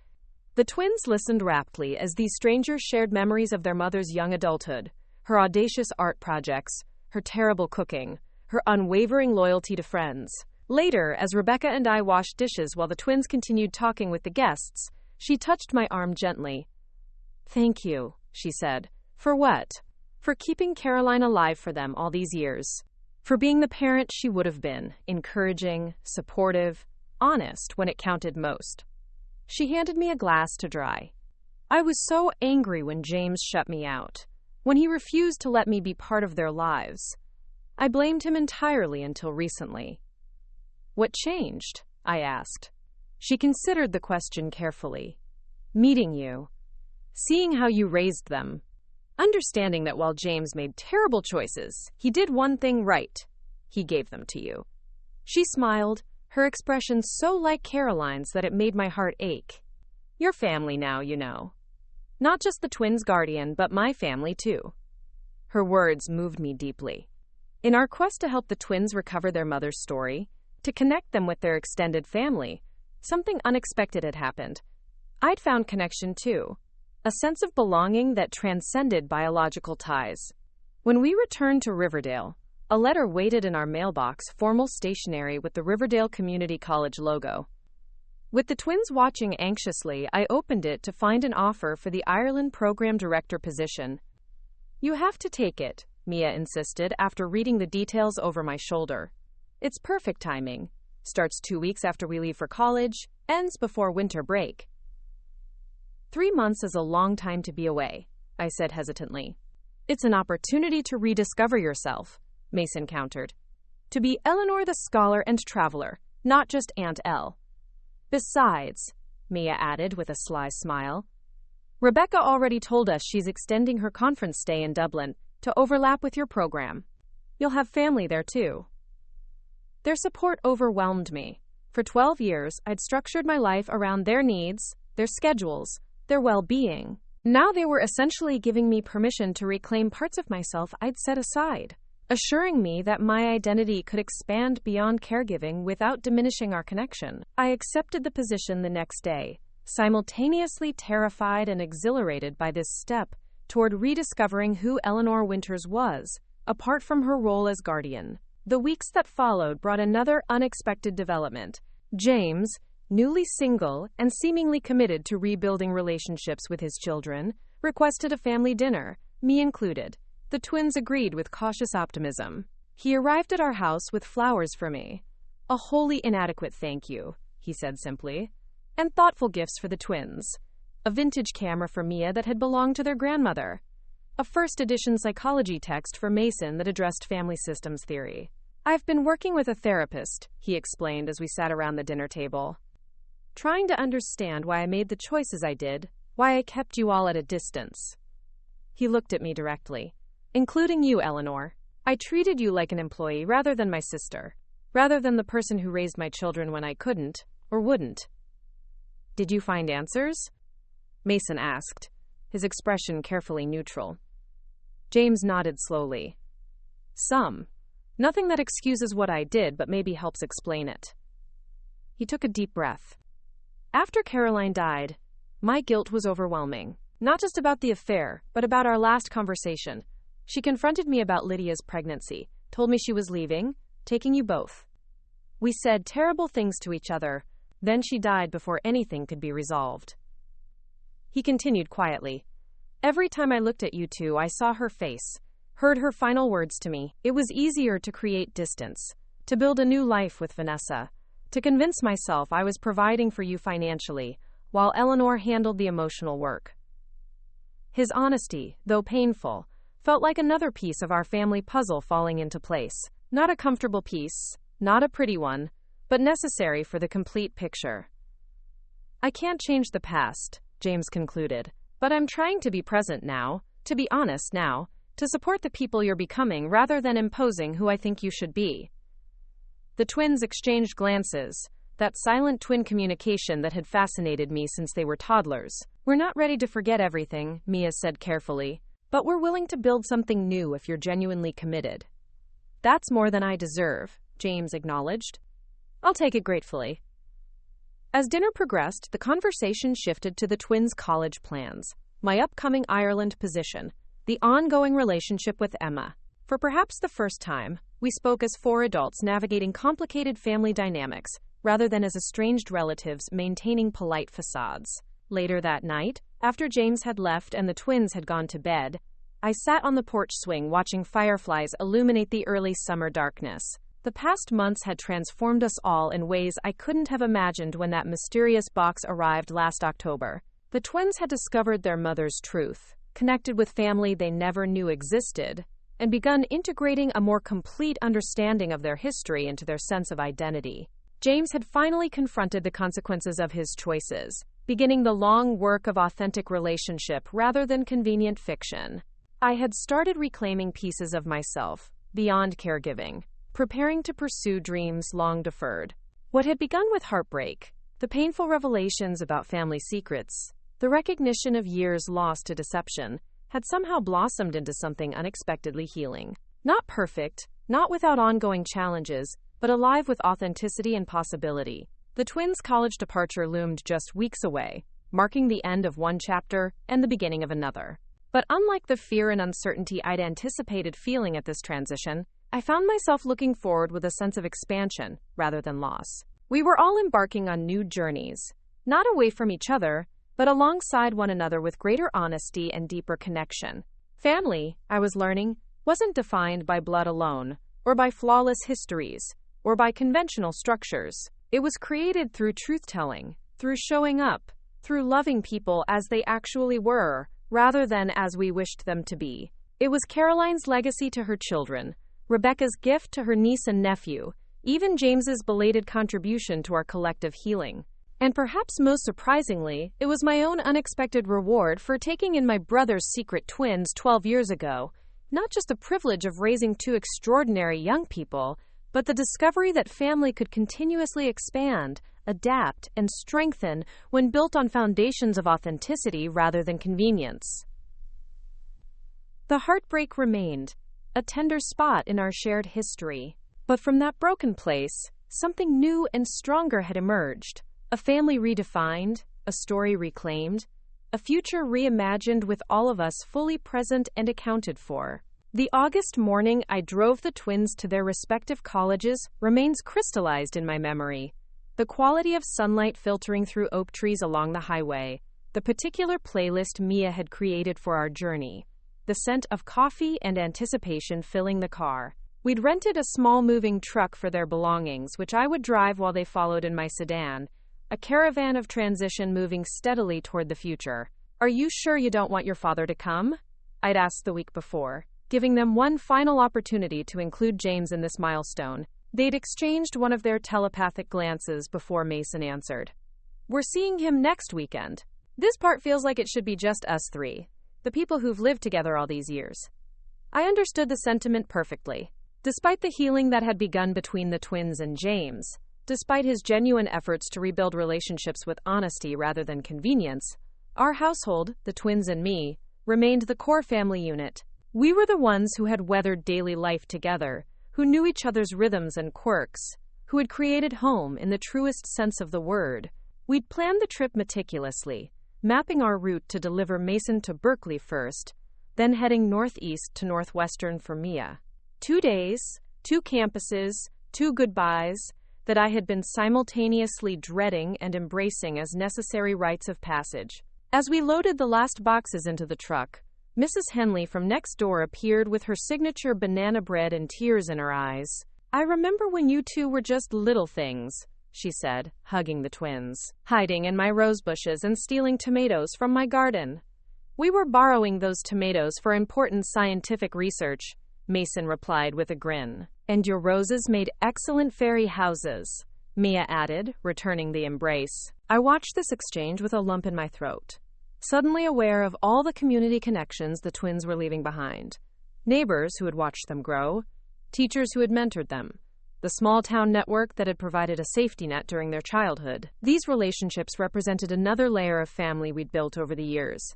The twins listened raptly as these strangers shared memories of their mother's young adulthood, her audacious art projects, her terrible cooking, her unwavering loyalty to friends. Later, as Rebecca and I washed dishes while the twins continued talking with the guests, she touched my arm gently. "Thank you," she said. "For what?" "For keeping Caroline alive for them all these years. For being the parent she would have been, encouraging, supportive, honest when it counted most." She handed me a glass to dry. "I was so angry when James shut me out, when he refused to let me be part of their lives. I blamed him entirely until recently." "What changed?" I asked. She considered the question carefully. "Meeting you. Seeing how you raised them. Understanding that while James made terrible choices, he did one thing right. He gave them to you." She smiled, her expression so like Caroline's that it made my heart ache. "Your family now, you know. Not just the twins' guardian, but my family too." Her words moved me deeply. In our quest to help the twins recover their mother's story, to connect them with their extended family, something unexpected had happened. I'd found connection too, a sense of belonging that transcended biological ties. When we returned to Riverdale, a letter waited in our mailbox, formal stationery with the Riverdale Community College logo. With the twins watching anxiously, I opened it to find an offer for the Ireland program director position. "You have to take it," Mia insisted after reading the details over my shoulder. "It's perfect timing. Starts 2 weeks after we leave for college, ends before winter break." 3 months is a long time to be away, I said hesitantly. "It's an opportunity to rediscover yourself," Mason countered. "To be Eleanor the scholar and traveler, not just Aunt Elle." "Besides," Mia added with a sly smile, "Rebecca already told us she's extending her conference stay in Dublin to overlap with your program. You'll have family there too." Their support overwhelmed me. For 12 years, I'd structured my life around their needs, their schedules, their well-being. Now they were essentially giving me permission to reclaim parts of myself I'd set aside, assuring me that my identity could expand beyond caregiving without diminishing our connection. I accepted the position the next day, simultaneously terrified and exhilarated by this step toward rediscovering who Eleanor Winters was, apart from her role as guardian. The weeks that followed brought another unexpected development. James, newly single and seemingly committed to rebuilding relationships with his children, requested a family dinner, me included. The twins agreed with cautious optimism. He arrived at our house with flowers for me. "A wholly inadequate thank you," he said simply, "and thoughtful gifts for the twins. A vintage camera for Mia that had belonged to their grandmother. A first-edition psychology text for Mason that addressed family systems theory. I've been working with a therapist," he explained as we sat around the dinner table. "Trying to understand why I made the choices I did, why I kept you all at a distance." He looked at me directly. "Including you, Eleanor. I treated you like an employee rather than my sister, rather than the person who raised my children when I couldn't, or wouldn't." "Did you find answers?" Mason asked, his expression carefully neutral. James nodded slowly. "Some. Nothing that excuses what I did, but maybe helps explain it. He took a deep breath. After Caroline died, my guilt was overwhelming. Not just about the affair, but about our last conversation. She confronted me about Lydia's pregnancy, told me she was leaving, taking you both. We said terrible things to each other. Then she died before anything could be resolved. He continued quietly. Every time I looked at you two, I saw her face, heard her final words to me. It was easier to create distance, to build a new life with Vanessa, to convince myself I was providing for you financially, while Eleanor handled the emotional work. His honesty, though painful, felt like another piece of our family puzzle falling into place. Not a comfortable piece, not a pretty one, but necessary for the complete picture. I can't change the past, James concluded, but I'm trying to be present now, to be honest now, to support the people you're becoming rather than imposing who I think you should be. The twins exchanged glances, that silent twin communication that had fascinated me since they were toddlers. We're not ready to forget everything, Mia said carefully, but we're willing to build something new if you're genuinely committed. That's more than I deserve, James acknowledged. I'll take it gratefully. As dinner progressed, the conversation shifted to the twins' college plans, my upcoming Ireland position, the ongoing relationship with Emma. For perhaps the first time, we spoke as four adults navigating complicated family dynamics, rather than as estranged relatives maintaining polite facades. Later that night, after James had left and the twins had gone to bed, I sat on the porch swing watching fireflies illuminate the early summer darkness. The past months had transformed us all in ways I couldn't have imagined when that mysterious box arrived last October. The twins had discovered their mother's truth, connected with family they never knew existed, and begun integrating a more complete understanding of their history into their sense of identity. James had finally confronted the consequences of his choices, beginning the long work of authentic relationship rather than convenient fiction. I had started reclaiming pieces of myself, beyond caregiving, preparing to pursue dreams long deferred. What had begun with heartbreak, the painful revelations about family secrets, the recognition of years lost to deception, had somehow blossomed into something unexpectedly healing. Not perfect, not without ongoing challenges, but alive with authenticity and possibility. The twins' college departure loomed just weeks away, marking the end of one chapter and the beginning of another. But unlike the fear and uncertainty I'd anticipated feeling at this transition, I found myself looking forward with a sense of expansion rather than loss. We were all embarking on new journeys, not away from each other, but alongside one another with greater honesty and deeper connection. Family, I was learning, wasn't defined by blood alone, or by flawless histories, or by conventional structures. It was created through truth-telling, through showing up, through loving people as they actually were, rather than as we wished them to be. It was Caroline's legacy to her children, Rebecca's gift to her niece and nephew, even James's belated contribution to our collective healing. And perhaps most surprisingly, it was my own unexpected reward for taking in my brother's secret twins 12 years ago. Not just the privilege of raising two extraordinary young people, but the discovery that family could continuously expand, adapt, and strengthen when built on foundations of authenticity rather than convenience. The heartbreak remained, a tender spot in our shared history. But from that broken place, something new and stronger had emerged. A family redefined, a story reclaimed, a future reimagined with all of us fully present and accounted for. The August morning I drove the twins to their respective colleges remains crystallized in my memory. The quality of sunlight filtering through oak trees along the highway, the particular playlist Mia had created for our journey, the scent of coffee and anticipation filling the car. We'd rented a small moving truck for their belongings, which I would drive while they followed in my sedan, a caravan of transition moving steadily toward the future. "Are you sure you don't want your father to come?" I'd asked the week before, giving them one final opportunity to include James in this milestone. They'd exchanged one of their telepathic glances before Mason answered. "We're seeing him next weekend. This part feels like it should be just us three, the people who've lived together all these years." I understood the sentiment perfectly. Despite the healing that had begun between the twins and James, despite his genuine efforts to rebuild relationships with honesty rather than convenience, our household, the twins and me, remained the core family unit. We were the ones who had weathered daily life together, who who knew each other's rhythms and quirks, who had created home in the truest sense of the word. We'd planned the trip meticulously, mapping our route to deliver Mason to Berkeley first, then heading northeast to Northwestern for Mia. 2 days, 2 campuses, 2 goodbyes that I had been simultaneously dreading and embracing as necessary rites of passage. As we loaded the last boxes into the truck, Mrs. Henley from next door appeared with her signature banana bread and tears in her eyes. "I remember when you two were just little things," she said, hugging the twins, "hiding in my rose bushes and stealing tomatoes from my garden." "We were borrowing those tomatoes for important scientific research," Mason replied with a grin. "And your roses made excellent fairy houses," Mia added, returning the embrace. I watched this exchange with a lump in my throat, suddenly aware of all the community connections the twins were leaving behind. Neighbors who had watched them grow, teachers who had mentored them, the small-town network that had provided a safety net during their childhood. These relationships represented another layer of family we'd built over the years,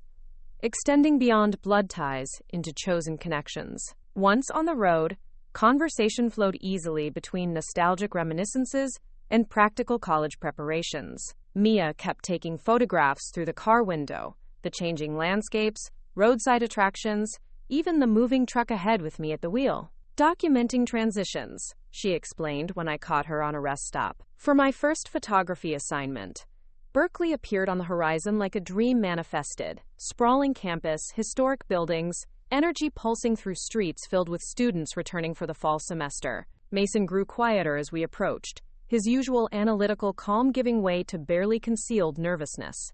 extending beyond blood ties into chosen connections. Once on the road, conversation flowed easily between nostalgic reminiscences and practical college preparations. Mia kept taking photographs through the car window, the changing landscapes, roadside attractions, even the moving truck ahead with me at the wheel. "Documenting transitions," she explained when I caught her on a rest stop. For my first photography assignment, Berkeley appeared on the horizon like a dream manifested. Sprawling campus, historic buildings, energy pulsing through streets filled with students returning for the fall semester. Mason grew quieter as we approached, his usual analytical calm giving way to barely concealed nervousness.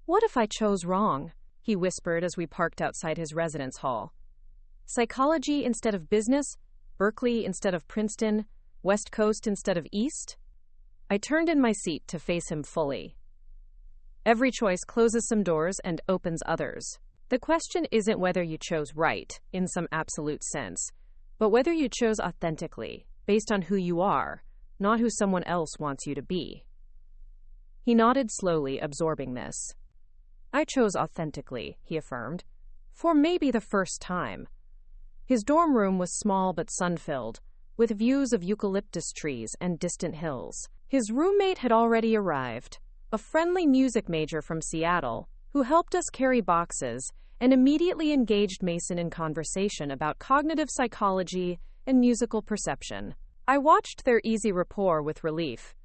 "What if I chose wrong?" he whispered as we parked outside his residence hall. "Psychology instead of business, Berkeley instead of Princeton, West Coast instead of East?" I turned in my seat to face him fully. Every choice closes some doors and opens others. The question isn't whether you chose right, in some absolute sense, but whether you chose authentically, based on who you are, not who someone else wants you to be. He nodded slowly, absorbing this. "I chose authentically," he affirmed, "for maybe the first time." His dorm room was small but sun-filled, with views of eucalyptus trees and distant hills. His roommate had already arrived, a friendly music major from Seattle, who helped us carry boxes and immediately engaged Mason in conversation about cognitive psychology and musical perception. I watched their easy rapport with relief.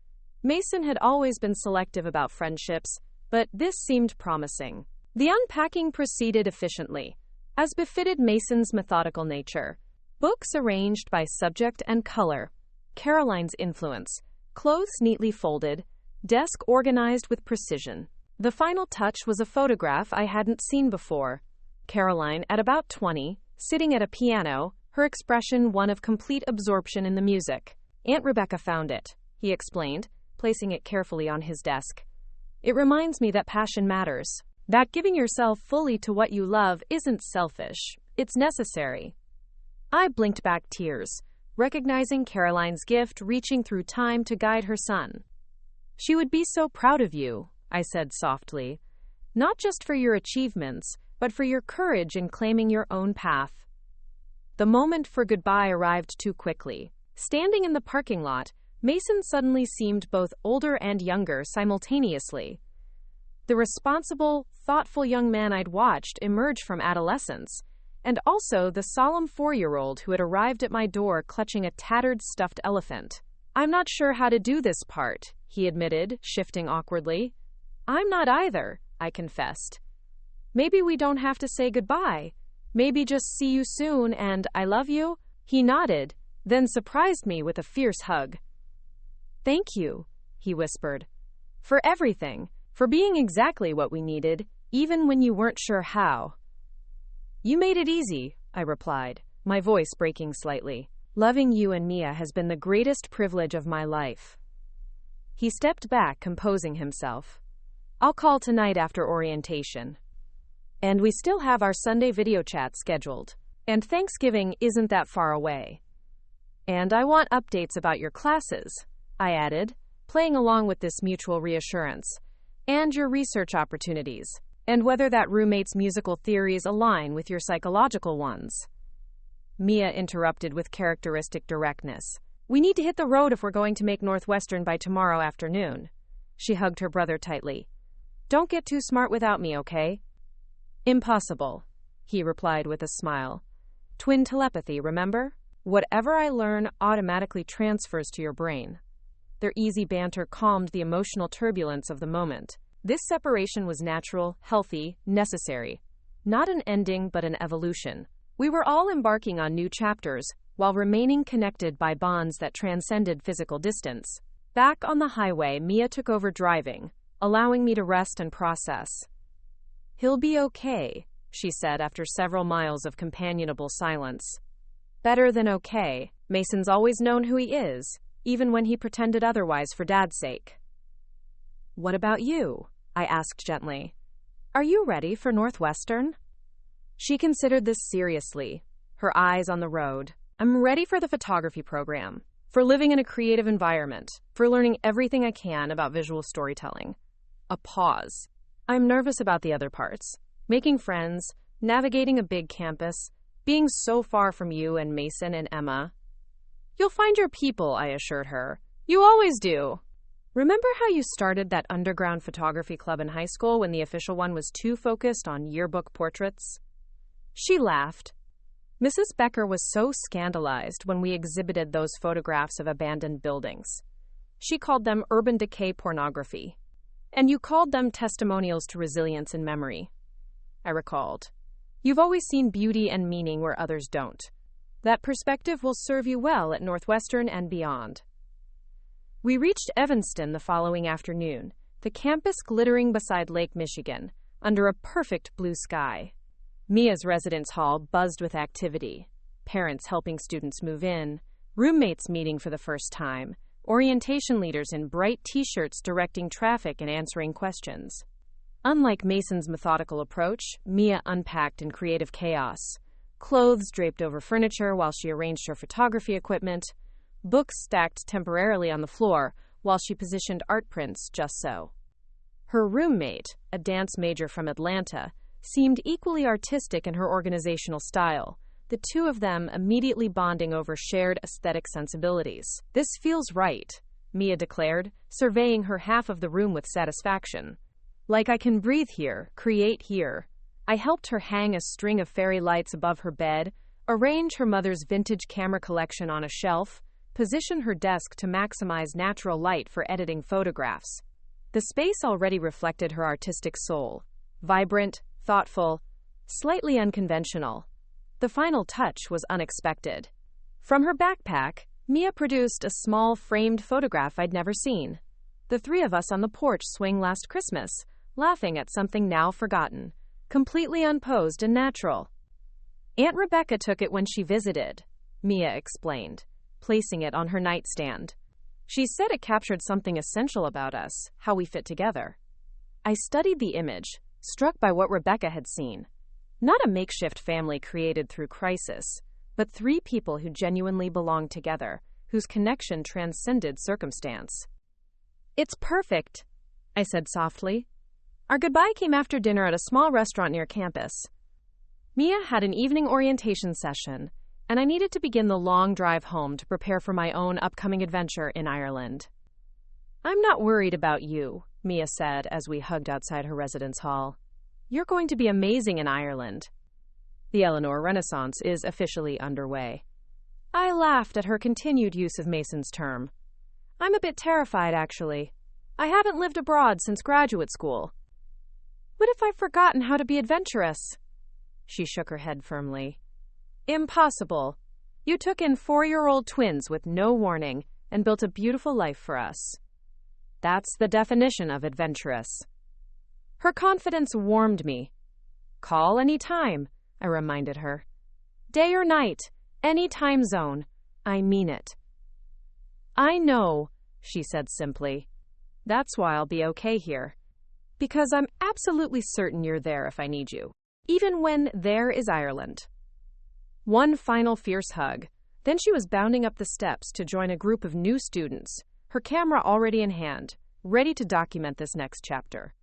Mason had always been selective about friendships, but this seemed promising. The unpacking proceeded efficiently, as befitted Mason's methodical nature. Books arranged by subject and color, Caroline's influence, clothes neatly folded, desk organized with precision. The final touch was a photograph I hadn't seen before. Caroline, at about 20, sitting at a piano, her expression one of complete absorption in the music. "Aunt Rebecca found it," he explained, placing it carefully on his desk. "It reminds me that passion matters, that giving yourself fully to what you love isn't selfish, it's necessary." I blinked back tears, recognizing Caroline's gift reaching through time to guide her son. "She would be so proud of you," I said softly, "not just for your achievements, but for your courage in claiming your own path." The moment for goodbye arrived too quickly. Standing in the parking lot, Mason suddenly seemed both older and younger simultaneously. The responsible, thoughtful young man I'd watched emerge from adolescence, and also the solemn 4-year-old who had arrived at my door clutching a tattered stuffed elephant. "I'm not sure how to do this part," he admitted, shifting awkwardly. "I'm not either," I confessed. "Maybe we don't have to say goodbye. Maybe just see you soon and I love you?" He nodded, then surprised me with a fierce hug. "Thank you," he whispered, "for everything, for being exactly what we needed, even when you weren't sure how." "You made it easy," I replied, my voice breaking slightly. "Loving you and Mia has been the greatest privilege of my life." He stepped back, composing himself. "I'll call tonight after orientation. And we still have our Sunday video chat scheduled. And Thanksgiving isn't that far away. And I want updates about your classes," I added, playing along with this mutual reassurance. "And your research opportunities. And whether that roommate's musical theories align with your psychological ones." Mia interrupted with characteristic directness. We need to hit the road if we're going to make Northwestern by tomorrow afternoon. She hugged her brother tightly. Don't get too smart without me, okay? Impossible, he replied with a smile. Twin telepathy, remember? Whatever I learn automatically transfers to your brain. Their easy banter calmed the emotional turbulence of the moment. This separation was natural, healthy, necessary. Not an ending, but an evolution. We were all embarking on new chapters, while remaining connected by bonds that transcended physical distance. Back on the highway, Mia took over driving, allowing me to rest and process. He'll be okay, she said after several miles of companionable silence. Better than okay. Mason's always known who he is, even when he pretended otherwise for Dad's sake. What about you? I asked gently. Are you ready for Northwestern? She considered this seriously, her eyes on the road. I'm ready for the photography program, for living in a creative environment, for learning everything I can about visual storytelling. A pause. I'm nervous about the other parts. Making friends, navigating a big campus, being so far from you and Mason and Emma. You'll find your people, I assured her. You always do. Remember how you started that underground photography club in high school when the official one was too focused on yearbook portraits? She laughed. Mrs. Becker was so scandalized when we exhibited those photographs of abandoned buildings. She called them urban decay pornography. And you called them testimonials to resilience and memory. I recalled. You've always seen beauty and meaning where others don't. That perspective will serve you well at Northwestern and beyond. We reached Evanston the following afternoon, the campus glittering beside Lake Michigan, under a perfect blue sky. Mia's residence hall buzzed with activity. Parents helping students move in, roommates meeting for the first time, orientation leaders in bright t-shirts directing traffic and answering questions. Unlike Mason's methodical approach, Mia unpacked in creative chaos. Clothes draped over furniture while she arranged her photography equipment, books stacked temporarily on the floor while she positioned art prints just so. Her roommate, a dance major from Atlanta, seemed equally artistic in her organizational style, the two of them immediately bonding over shared aesthetic sensibilities. This feels right, Mia declared, surveying her half of the room with satisfaction. Like I can breathe here, create here. I helped her hang a string of fairy lights above her bed, arrange her mother's vintage camera collection on a shelf, position her desk to maximize natural light for editing photographs. The space already reflected her artistic soul. Vibrant, thoughtful, slightly unconventional. The final touch was unexpected. From her backpack, Mia produced a small framed photograph I'd never seen. The three of us on the porch swing last Christmas, laughing at something now forgotten, completely unposed and natural. Aunt Rebecca took it when she visited, Mia explained, placing it on her nightstand. She said it captured something essential about us, how we fit together. I studied the image, struck by what Rebecca had seen. Not a makeshift family created through crisis, but three people who genuinely belonged together, whose connection transcended circumstance. It's perfect, I said softly. Our goodbye came after dinner at a small restaurant near campus. Mia had an evening orientation session, and I needed to begin the long drive home to prepare for my own upcoming adventure in Ireland. I'm not worried about you, Mia said as we hugged outside her residence hall. You're going to be amazing in Ireland. The Eleanor Renaissance is officially underway. I laughed at her continued use of Mason's term. I'm a bit terrified, actually. I haven't lived abroad since graduate school. What if I've forgotten how to be adventurous? She shook her head firmly. Impossible. You took in 4-year-old twins with no warning and built a beautiful life for us. That's the definition of adventurous. Her confidence warmed me. Call any time, I reminded her. Day or night, any time zone. I mean it. I know, she said simply. That's why I'll be okay here. Because I'm absolutely certain you're there if I need you. Even when there is Ireland. One final fierce hug. Then she was bounding up the steps to join a group of new students, her camera already in hand, ready to document this next chapter.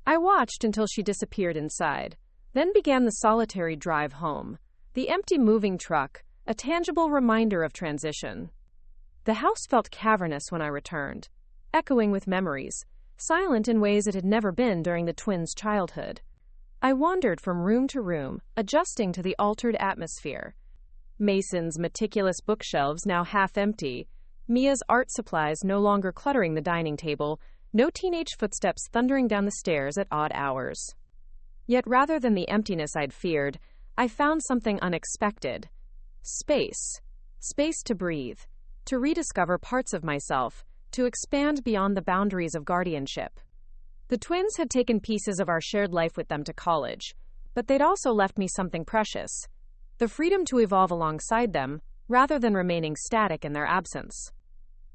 I watched until she disappeared inside, then began the solitary drive home, The empty moving truck, a tangible reminder of transition. The house felt cavernous when I returned, echoing with memories, silent in ways it had never been during the twins' childhood. I wandered from room to room, adjusting to the altered atmosphere. Mason's meticulous bookshelves now half empty, Mia's art supplies no longer cluttering the dining table, no teenage footsteps thundering down the stairs at odd hours. Yet rather than the emptiness I'd feared, I found something unexpected. Space. Space to breathe, to rediscover parts of myself, to expand beyond the boundaries of guardianship. The twins had taken pieces of our shared life with them to college, but they'd also left me something precious: the freedom to evolve alongside them, rather than remaining static in their absence.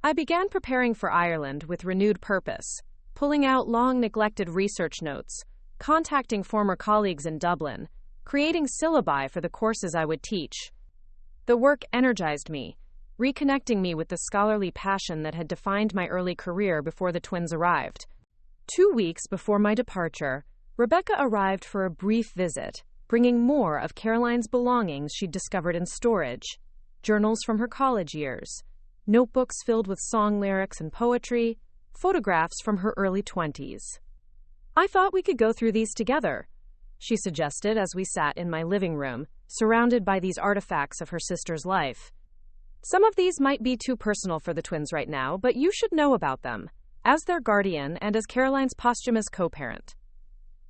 I began preparing for Ireland with renewed purpose, pulling out long-neglected research notes, contacting former colleagues in Dublin, creating syllabi for the courses I would teach. The work energized me, reconnecting me with the scholarly passion that had defined my early career before the twins arrived. 2 weeks before my departure, Rebecca arrived for a brief visit, bringing more of Caroline's belongings she'd discovered in storage: journals from her college years, notebooks filled with song lyrics and poetry, photographs from her early 20s. "I thought we could go through these together," she suggested as we sat in my living room, surrounded by these artifacts of her sister's life. "Some of these might be too personal for the twins right now, but you should know about them, as their guardian and as Caroline's posthumous co-parent."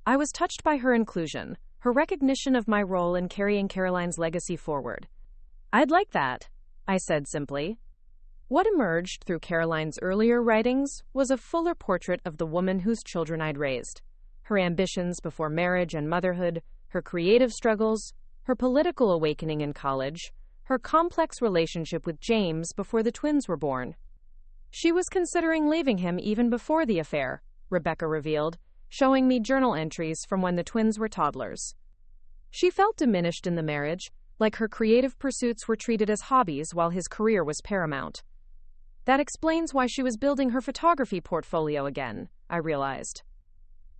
I was touched by her inclusion, her recognition of my role in carrying Caroline's legacy forward. "I'd like that," I said simply. What emerged through Caroline's earlier writings was a fuller portrait of the woman whose children I'd raised: her ambitions before marriage and motherhood, her creative struggles, her political awakening in college, her complex relationship with James before the twins were born. She was considering leaving him even before the affair, Rebecca revealed, showing me journal entries from when the twins were toddlers. She felt diminished in the marriage, like her creative pursuits were treated as hobbies while his career was paramount. That explains why she was building her photography portfolio again, I realized.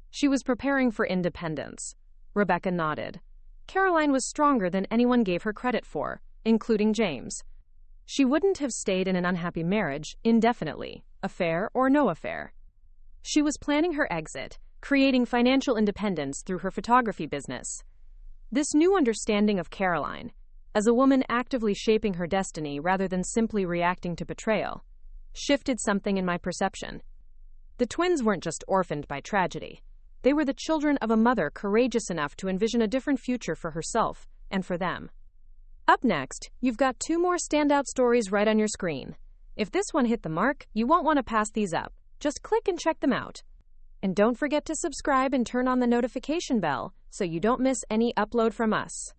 She was preparing for independence. Rebecca nodded. Caroline was stronger than anyone gave her credit for, including James. She wouldn't have stayed in an unhappy marriage indefinitely, affair or no affair. She was planning her exit, creating financial independence through her photography business. This new understanding of Caroline, as a woman actively shaping her destiny rather than simply reacting to betrayal, shifted something in my perception. The twins weren't just orphaned by tragedy. They were the children of a mother courageous enough to envision a different future for herself and for them. Up next, you've got 2 more standout stories right on your screen. If this one hit the mark, you won't want to pass these up. Just click and check them out. And don't forget to subscribe and turn on the notification bell so you don't miss any upload from us.